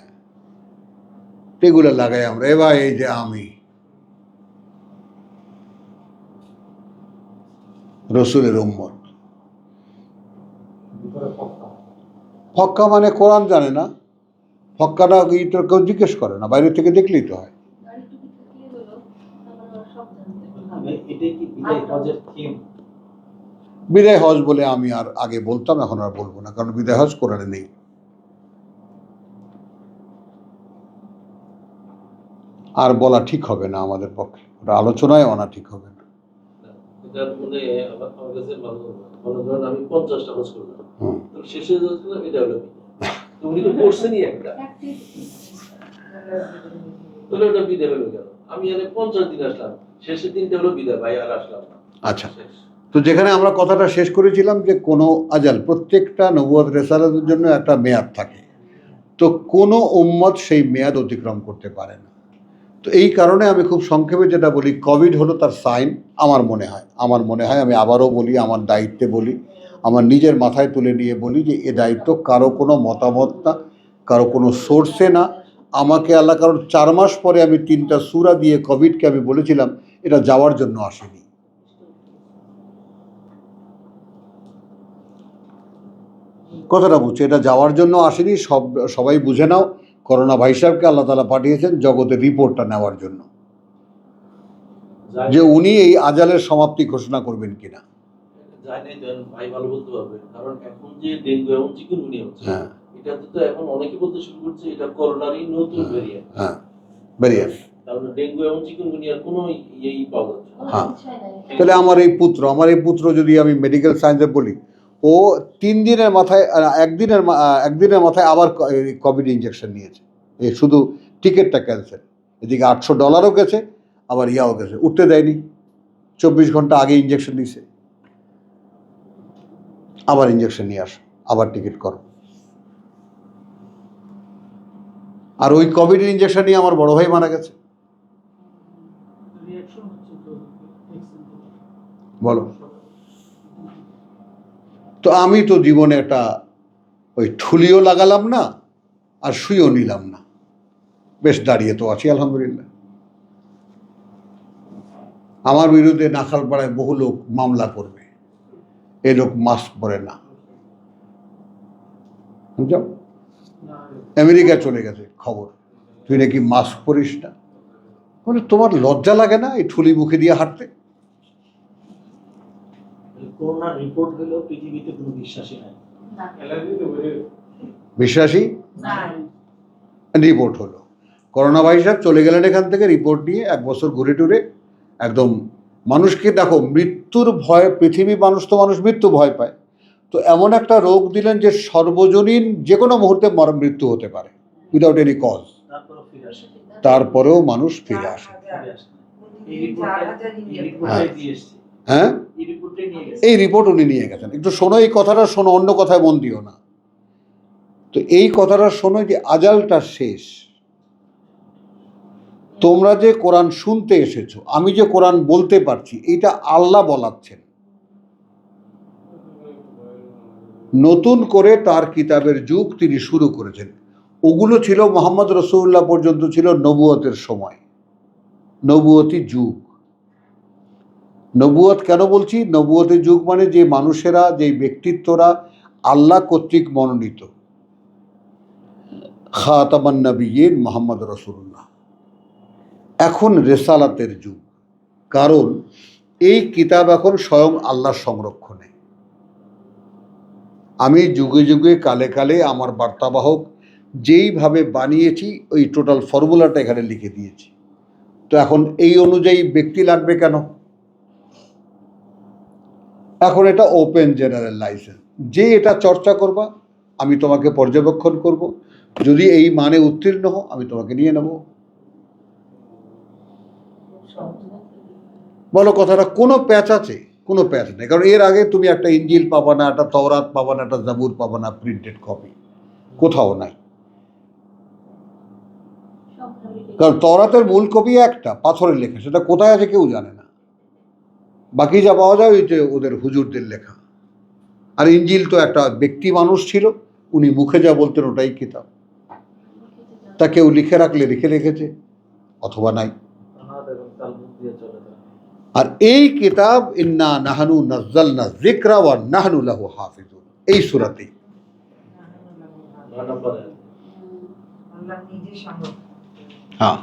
এগুলো লাগাই আমরা। এবার এই যে আমি রসুলের উম্মত, ভিতরে পক্কা। ফক্কা মানে কোরআন জানে না, ফক্কাটা তো কেউ জিজ্ঞেস করে না, বাইরে থেকে দেখলেই তো হয়। এটাই কি বিদায় হজের থিম? বিদায় হজ বলে আমি আর আগে বলতাম, এখন আর বলবো না, কারণ বিদায় হজ কোরআনে নেই। আর বলা ঠিক হবে না আমাদের পক্ষে, ওটা আলোচনায় আনা ঠিক হবে না। এটার মানে আমার কাছে ভালো, মনে করেন আমি 50টা হজ করলাম, হুম। তো শেষে হজ করলাম, এটা হলো বিদায়। তো উনি তো করছেনই একটা, তাহলে ওটা বিদায় হলো কেন? আমি এখানে 50 দিন আসলাম, শেষের দিনটা হলো বিদায়, ভাই আর আসলাম না। আচ্ছা, তো যেখানে আমরা কথাটা শেষ করেছিলাম যে কোনো আজাল, প্রত্যেকটা নবুয়ত রেসালাতের জন্য একটা মেয়াদ থাকে, তো কোনো উম্মত সেই মেয়াদ অতিক্রম করতে পারে না। তো এই কারণে আমি খুব সংক্ষেপে যেটা বলি, কোভিড হলো তার সাইন। আমার মনে হয় আমি আবারও বলি, আমার দায়িত্বে বলি, আমার নিজের মাথায় তুলে নিয়ে বলি যে এ দায়িত্ব কারো কোনো মতামত না, কারো কোনো সোর্সে না। আমাকে আল্লাহ, কারণ 4 মাস পরে আমি 3টা সূরা দিয়ে কোভিডকে আমি বলেছিলাম এটা যাওয়ার জন্য আসেনি। কথাটা বুঝছে, এটা যাওয়ার জন্য আসেনি। সবাই বুঝে নাও, করোনা ভাই সাহেবকে আল্লাহ তাআলা পাঠিয়েছেন জগতের রিপোর্টটা নেওয়ার জন্য, যে উনি এই আজালের সমাপ্তি ঘোষণা করবেন কিনা। যায় নাই তো ভাই ভালো বলতে পারবে, কারণ এখন যে ডেঙ্গু এবং চিকুনগুনিয়া হচ্ছে, হ্যাঁ এটা তো এখন অনেকে বলতে শুরু করছে এটা করোনারই নতুন ভেরিয়েন্ট। হ্যাঁ, বেরিয়ে কারণ ডেঙ্গু এবং চিকুনগুনিয়ার কোনো ইয়েই পাওয়া যাচ্ছে না। হ্যাঁ, তাহলে আমার এই পুত্র যদি আমি মেডিকেল সায়েন্সে বলি, ও 3 দিনের মাথায় একদিনের মাথায় আবার কোভিড ইঞ্জেকশন নিয়েছে। এই শুধু টিকিটটা ক্যান্সেল, এদিকে $800 গেছে, আবার ইয়াও গেছে, উঠতে দেয়নি। 24 ঘন্টা আগে ইঞ্জেকশন নিছে, আবার ইঞ্জেকশন নিয়ে আসো, আবার টিকিট করো। আর ওই কোভিড ইঞ্জেকশন নিয়ে আমার বড় ভাই মারা গেছে। রিঅ্যাকশন হচ্ছে তো বলো, তো আমি তো জীবনে একটা ওই ঠুলিও লাগালাম না আর শুয়েও নিলাম না, বেশ দাঁড়িয়ে তো আছি আলহামদুলিল্লাহ। আমার বিরুদ্ধে নাখালপাড়ায় বহু লোক মামলা করবে, এ লোক মাস্ক পরে না, বুঝছো? আমেরিকা চলে গেছে খবর, তুই নাকি মাস্ক পরিস না। বলে তোমার লজ্জা লাগে না এই ঠুলি মুখে দিয়ে হাঁটতে? করোনার রিপোর্ট হলো পৃথিবীতে কোনো বিশ্বাসী নাই। বিশ্বাসী রিপোর্ট হলো, করোনা ভাই সাহেব চলে গেলেন এখান থেকে রিপোর্ট নিয়ে, 1 বছর ঘুরে টুরে একদম মানুষকে, দেখো মৃত্যুর ভয়, পৃথিবী মানুষ মৃত্যু ভয় পায়, তো এমন একটা রোগ দিলেন যে সর্বজনীন যে কোনো মুহূর্তে মৃত্যু হতে পারে উইদাউট এনি কজ, তারপরে ফিরে আসে। তারপরেও মানুষ ফিরে আসে। ফিরে আসে। এই রিপোর্টটাই দিয়ে এসছে। হ্যাঁ, এই রিপোর্টটাই নিয়ে গেছে। এই রিপোর্ট উনি নিয়ে গেছেন। একটু শোনো এই কথাটা, শোনো, অন্য কথায় মন দিও না। তো এই কথাটা শোনো যে আজালটা শেষ। তোমরা যে কোরআন শুনতে এসেছো, আমি যে কোরআন বলতে পারছি, এটা আল্লাহ বলাচ্ছেন। নতুন করে তার কিতাবের যুগ তিনি শুরু করেছেন। ওগুলো ছিল মুহাম্মদ রাসূলুল্লাহ পর্যন্ত ছিল নবুয়তের সময়, নবুয়তি যুগ। নবুয়ত কেন বলছি? নবুয়তের যুগ মানে যে মানুষেরা, যে ব্যক্তিত্বরা আল্লাহ কর্তৃক মনোনীত। খাতামান নবিয়্যিন মুহাম্মদ রাসূলুল্লাহ। এখন রেসালাতের যুগ, কারণ এই কিতাব এখন স্বয়ং আল্লাহর সংরক্ষণে। আমি যুগে যুগে কালে কালে আমার বার্তাবাহক যেইভাবে বানিয়েছি ওই টোটাল ফর্মুলাটা এখানে লিখে দিয়েছি। তো এখন এই অনুযায়ী ব্যক্তি লাগবে কেন? এখন এটা ওপেন জেনারেল লাইসেন্স, যে এটা চর্চা করবা আমি তোমাকে পর্যবেক্ষণ করব, যদি এই মানে উত্তীর্ণ হও আমি তোমাকে নিয়ে নেব। বলো কথাটা কোনো প্যাচ আছে? কোনো প্যাচ নেই, কারণ এর আগে তুমি একটা ইঞ্জিল পাবা না, একটা তওরাত পাবা না, একটা জাবুর পাবা না, প্রিন্টেড কপি কোথাও নাই। কারণ তওরাতের মূল কপি একটা পাথরের লেখা, সেটা কোথায় আছে কেউ জানে না। বাকি যা পাওয়া যায় ওই যে ওদের হুজুরদের লেখা। আর ইঞ্জিল তো একটা ব্যক্তি মানুষ ছিল, উনি মুখে যা বলতেন ওটাই কিতাব। তা কেউ লিখে রাখলে রেখেছে, অথবা নাই। আর এই কিতাব ইন্না নাহনু নাজ্জালনা যিকরা ওয়া নাহনু লাহু হাফিজুন, এই সূরাতেই। হ্যাঁ,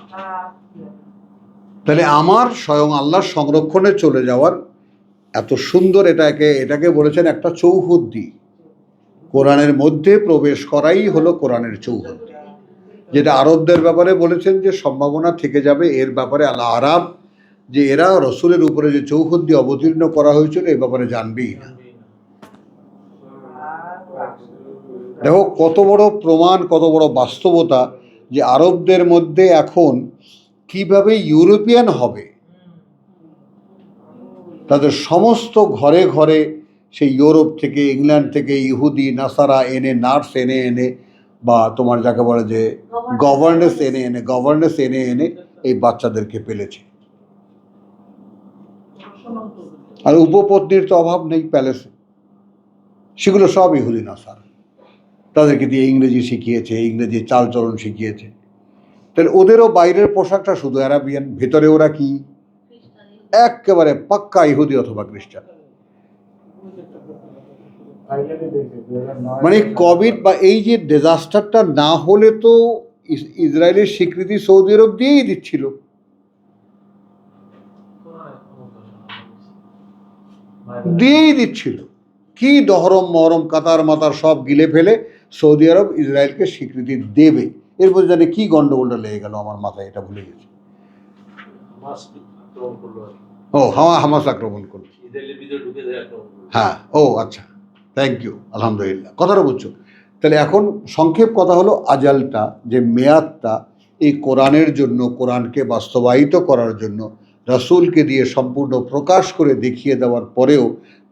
তাহলে আমার স্বয়ং আল্লাহর সংরক্ষণে চলে যাওয়ার এত সুন্দর, এটাকে বলেছেন একটা চৌহদ্দি। কোরআনের মধ্যে প্রবেশ করাই হলো কোরআনের চৌহদ্দি। যেটা আরবদের ব্যাপারে বলেছেন যে সম্ভাবনা থেকে যাবে, এর ব্যাপারে আল্লাহ আরাব, যে এরা রসুলের উপরে যে চৌহদ্দি অবতীর্ণ করা হয়েছিল এ ব্যাপারে জানবেই না। দেখো কত বড় প্রমাণ, কত বড় বাস্তবতা যে আরবদের মধ্যে এখন কিভাবে ইউরোপিয়ান হবে। তাদের সমস্ত ঘরে ঘরে সেই ইউরোপ থেকে, ইংল্যান্ড থেকে ইহুদি নাসারা এনে, নার্স এনে এনে, বা তোমার যাকে বলে যে গভর্নেন্স এনে এনে এই বাচ্চাদেরকে পেলেছে। আর উপপত্নীর তো অভাব নেই প্যালেসে, সেগুলো সব ইহুদি নাসারা। তাদেরকে দিয়ে ইংরেজি শিখিয়েছে, ইংরেজি চালচলন শিখিয়েছে। তাহলে ওদেরও বাইরের পোশাকটা শুধু অ্যারাবিয়ান, ভেতরে ওরা কি একেবারে পাক্কা ইহুদি অথবা খ্রিস্টান। মানে কোভিড বা এই যে ডিজাস্টারটা না হলে তো ইসরায়েলের স্বীকৃতি সৌদি আরব দিয়েই দিচ্ছিল। কি দহরম মহরম কাতার মাতার সব গিলে ফেলে সৌদি আরব ইসরায়েলকে স্বীকৃতি দেবে। এরপর জানি কি গন্ডগোলটা লেগে গেল আমার মাথায়, এটা ভুলে গেছি। হামাস আক্রমণ করলো। হ্যাঁ, ও আচ্ছা, থ্যাংক ইউ, আলহামদুলিল্লাহ, কথাটা বুঝছো। তাহলে এখন সংক্ষেপ কথা হলো, আজালটা যে মেয়াদটা এই কোরআনের জন্য, কোরআনকে বাস্তবায়িত করার জন্য রাসূলকে দিয়ে সম্পূর্ণ প্রকাশ করে দেখিয়ে দেওয়ার পরেও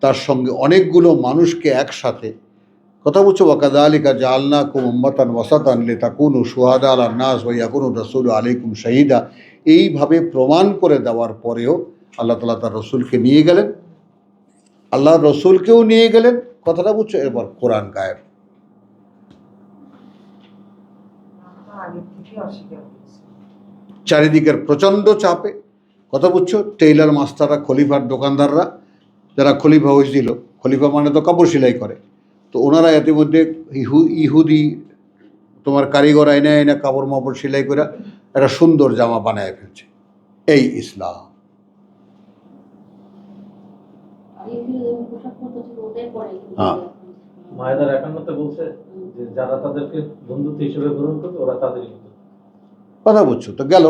তার সঙ্গে অনেকগুলো মানুষকে একসাথে, কথা বুঝছো, ওয়াকাযালিকা জাআলনাকুম উম্মাতান ওয়াসাতান লিতাকুনু শুহাদা আলান নাস ওয়া ইয়াকুনু রাসূলু আলাইকুম শাহিদা, এইভাবে প্রমাণ করে দেওয়ার পরেও আল্লাহ তাআলা তার রসুলকে নিয়ে গেলেন, আল্লাহ রসুলকেও নিয়ে গেলেন, কথাটা বুঝছো। এরপর কোরআন গায়েব। চারিদিকের প্রচণ্ড চাপে, কথা বুঝছো, টেইলার মাস্টাররা, খলিফার দোকানদাররা, যারা খলিফা হয়েছিল, খলিফা মানে তো কাপড় সেলাই করে, তো ওনারা ইতিমধ্যে ইহুদি তোমার কারিগর আইনে আইনে কাপড় মাপড় সেলাই করে একটা সুন্দর জামা বানায় ফেলছে। এই ইসলাম। হ্যাঁ, মায়েদার ৫১-তে বলছে যে যারা তাদেরকে বন্ধুত্ব হিসেবে গ্রহণ করবে ওরা তাদেরই মতো। কথা বুঝছো তো গেল।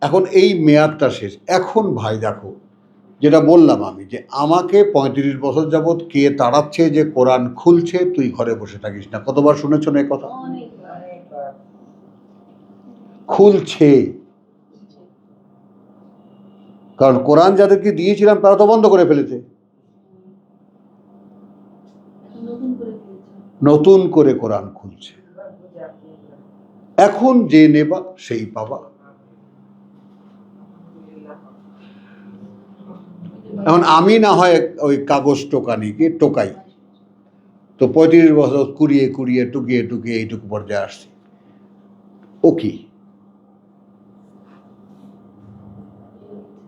এখন এই মেয়াদটা শেষ। এখন ভাই দেখো, যেটা বললাম আমি, যে আমাকে ৩৫ বছর যাবৎ কে তাড়াচ্ছে যে কোরআন খুলছে, তুই ঘরে বসে থাকিস না। কতবার শুনেছ না এই কথা? খুলছে, কারণ কোরআন যাদেরকে দিয়েছিলাম তারা তো বন্ধ করে ফেলেছে, নতুন করে কোরআন খুলছে। এখন যে নেবা সেই পাবা। এখন আমি না হয় ওই কাগজ টোকানিকে টোকাই, তো ৩৫ বছর কুড়িয়ে কুড়িয়ে টুকিয়ে টুকিয়ে এইটুকু পর্যায়ে আসছি। ও কি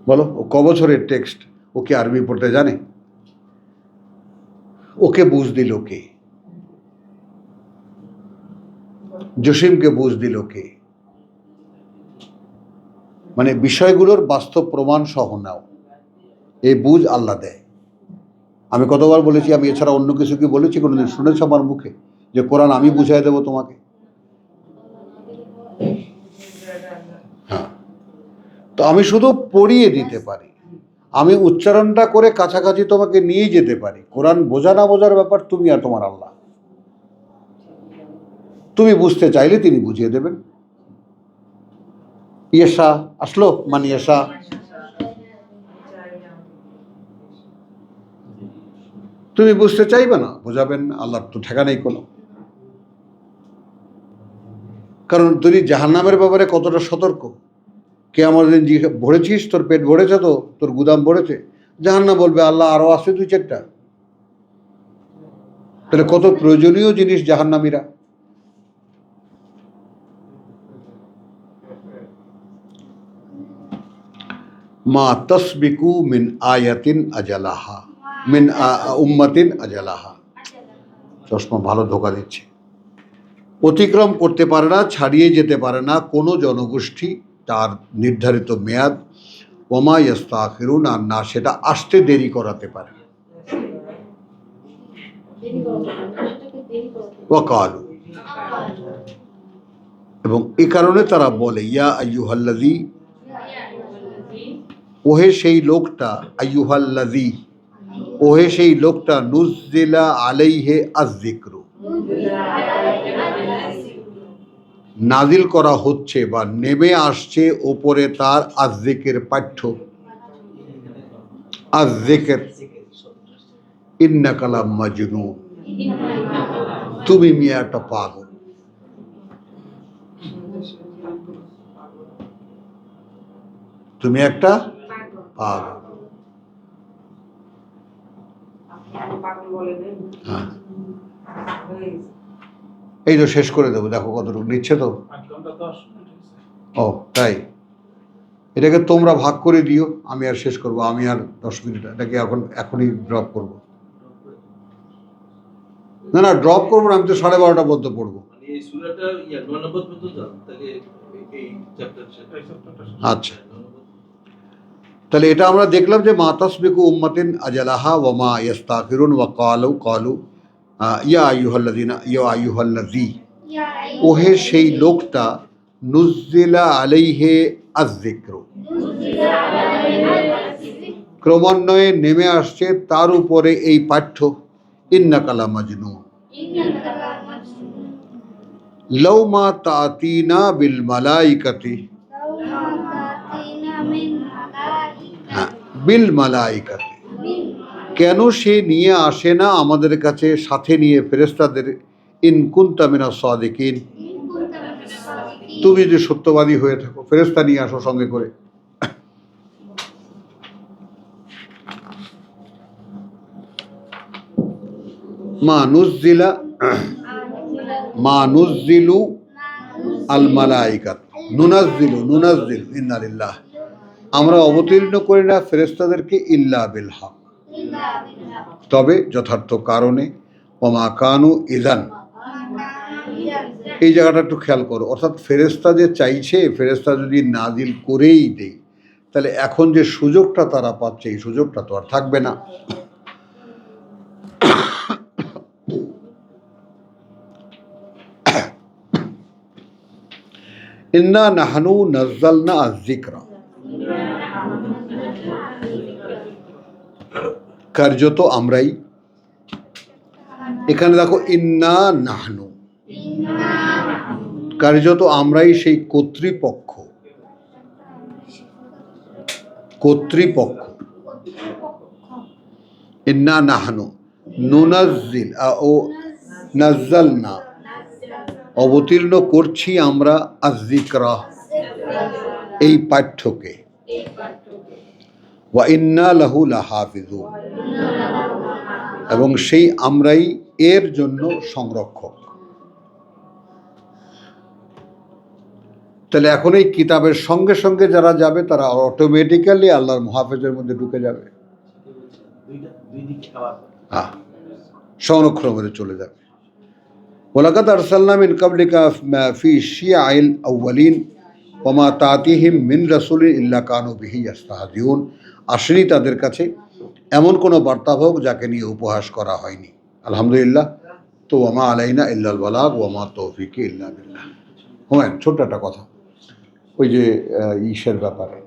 বলো, ও ক বছরের টেক্সট, ও কি আরবি পড়তে জানে? ওকে বুঝ দিল কে? জসিমকে বুঝ দিল কে? মানে বিষয়গুলোর বাস্তব প্রমাণ সহ নাও, এই বুঝ আল্লাহ দেয়। আমি কতবার বলেছি, আমি এছাড়া অন্য কিছু কি বলেছি কোনোদিন শুনেছ আমার মুখে যে কোরআন আমি বুঝাই দেবো তোমাকে? হ্যাঁ, তো আমি শুধু পড়িয়ে দিতে পারি, আমি উচ্চারণটা করে কাছাকাছি তোমাকে নিয়ে যেতে পারি। কোরআন বোঝা না বোঝার ব্যাপার তুমি আর তোমার আল্লাহ। তুমি বুঝতে চাইলে তিনি বুঝিয়ে দেবেন। ইয়েশা আসলো, মানে ইয়েশা, তুমি বুঝতে চাইবে না, বোঝাবেন না, আল্লাহর তো ঠেকা নেই কোনো। কারণ তুই জাহান্নামের ব্যাপারে কতটা সতর্ক। কিয়ামতের দিন ভরেছিস, তোর পেট ভরেছে, তো তোর গুদাম ভরেছে? জাহান্নাম বলবে আল্লাহ আরো আছে ২-৪টা। তাহলে কত প্রয়োজনীয় জিনিস জাহান্নামীরা। মা তাসবিকু মিন আয়াতিন আজালাহা, মিন উম্মাতিন আজালাহা। চশমা ভালো ধোকা দিচ্ছে। অতিক্রম করতে পারে না, ছাড়িয়ে যেতে পারে না কোনো জনগোষ্ঠী তার নির্ধারিত মেয়াদ। ওমা ইয়াস্তাখিরুন, আর না সেটা আসতে দেরি করাতে পারে। ওয়াকালু, এবং এ কারণে তারা বলে ইয়া আইয়ুহাল্লাযী, ওহে সেই লোকটা, আইয়ুহাল্লাযী, ওহে সেই লোকটা, নুজ্জিলা আলাইহি আয-যিকরু, নাজিল করা হচ্ছে বা নেমে আসছে ওপরে তার আযযিকের পাঠ্য, আযযিকের ইন্নাকা লামাজনুন, তুমি মিয়া একটা পাগল। তুমি একটা পাগল। আপনি আগে পাগল বলে দেন। হ্যাঁ, হয়ে গেছে। এই তো শেষ করে দেবো, দেখো কতটুকু নিচ্ছে তো। 8 ঘন্টা 10 মিনিট হয়েছে। ও তাই, এটাকে তোমরা ভাগ করে দিও, আমি আর শেষ করব, আমি আর 10 মিনিট এটাকে এখনই ড্রপ করব। না না, ড্রপ করবো না, আমি তো 12:30 পর্যন্ত পড়বো। মানে এই সূরাটা 9 নম্বর পর্যন্ত যান, তাহলে এই চ্যাপ্টার শেষ। এই চ্যাপ্টারটা শেষ। আচ্ছা, তাহলে এটা আমরা দেখলাম যে মা তাসবিকু উম্মাতিন আজালাহা ওয়া মা ইস্তাখিরুন ওয়া ক্বালু ইয়া আইয়ুহাল্লাযী, ওহে সেই লোকটা, নুজ্জিলা আলাইহি আয-যিকরু, ক্রমান্বয়ে নেমে আসছে তার উপরে এই পাঠ্য, ইন্নাকা লামাজনুন, লাউ মা তা'তিনা বিল মালাইকাতি, হ্যাঁ, বিল মালাইকাতি, কেন সে নিয়ে আসে না আমাদের কাছে সাথে নিয়ে ফেরেশতাদের, ইন কুনতা মিনাস সাদিকিন, তুমি যদি সত্যবাদী হয়ে থাকো ফেরেশতা নিয়ে আসো সঙ্গে করে। মা নুজ্জিলু আল মালাইকাত, নুনাজ্জিলু ইন্না লিল্লাহ, আমরা অবতীর্ণ করি না ফেরেশতাদেরকে ইল্লা বিল হক, তবে যথার্থ কারণে। ওমা কানু ইযান, এই জায়গাটা একটু খেয়াল করো, অর্থাৎ ফেরেশতা যে চাইছে, ফেরেশতা যদি নাজিল করেই দেয় তাহলে এখন যে সুযোগটা তারা পাচ্ছে এই সুযোগটা তো আর থাকবে না। ইন্না নাহনু নাজ্জালনা আয-যিকরা, কার্যত আমরাই, এখানে দেখো ইন্না নাহনু, কার্যত আমরাই সেই কর্তৃপক্ষ, ইন্না নাহনু নুনাজ্জিল ও নাজ্জালনা, অবতীর্ণ করছি আমরা আয-যিকরা, এই পাঠ্যকে, ওয়া ইন্না লাহু লাহাফিজুন, এবং সেই আমরাই এর জন্য সংরক্ষক। তাহলে এখন এই কিতাবের সঙ্গে সঙ্গে যারা যাবে তারা অটোমেটিক্যালি আল্লাহর মুহাফেজের মধ্যে ঢুকে যাবে, দুই দিকে খাওয়া। হ্যাঁ, সংরক্ষণের মধ্যে চলে যাবে। ওয়ালাকাদ আরসালনা মিন ক্বাবলিকা ফি শিয়াইল আউয়ালিন ওয়া মা তাতিহিম মিন রাসূলিন ইল্লা কানু বিহি ইস্তাহজিউন, আসেনি তাদের কাছে এমন কোনো বার্তাবাহক যাকে নিয়ে উপহাস করা হয়নি। আলহামদুলিল্লাহ। তো ওয়া মা আলাইনা ইল্লাল বালাগ ওয়া মা তৌফিকি ইল্লা বিল্লাহ। হুমায়ুন, ছোট্ট একটা কথা, ওই যে ঈশের ব্যাপারে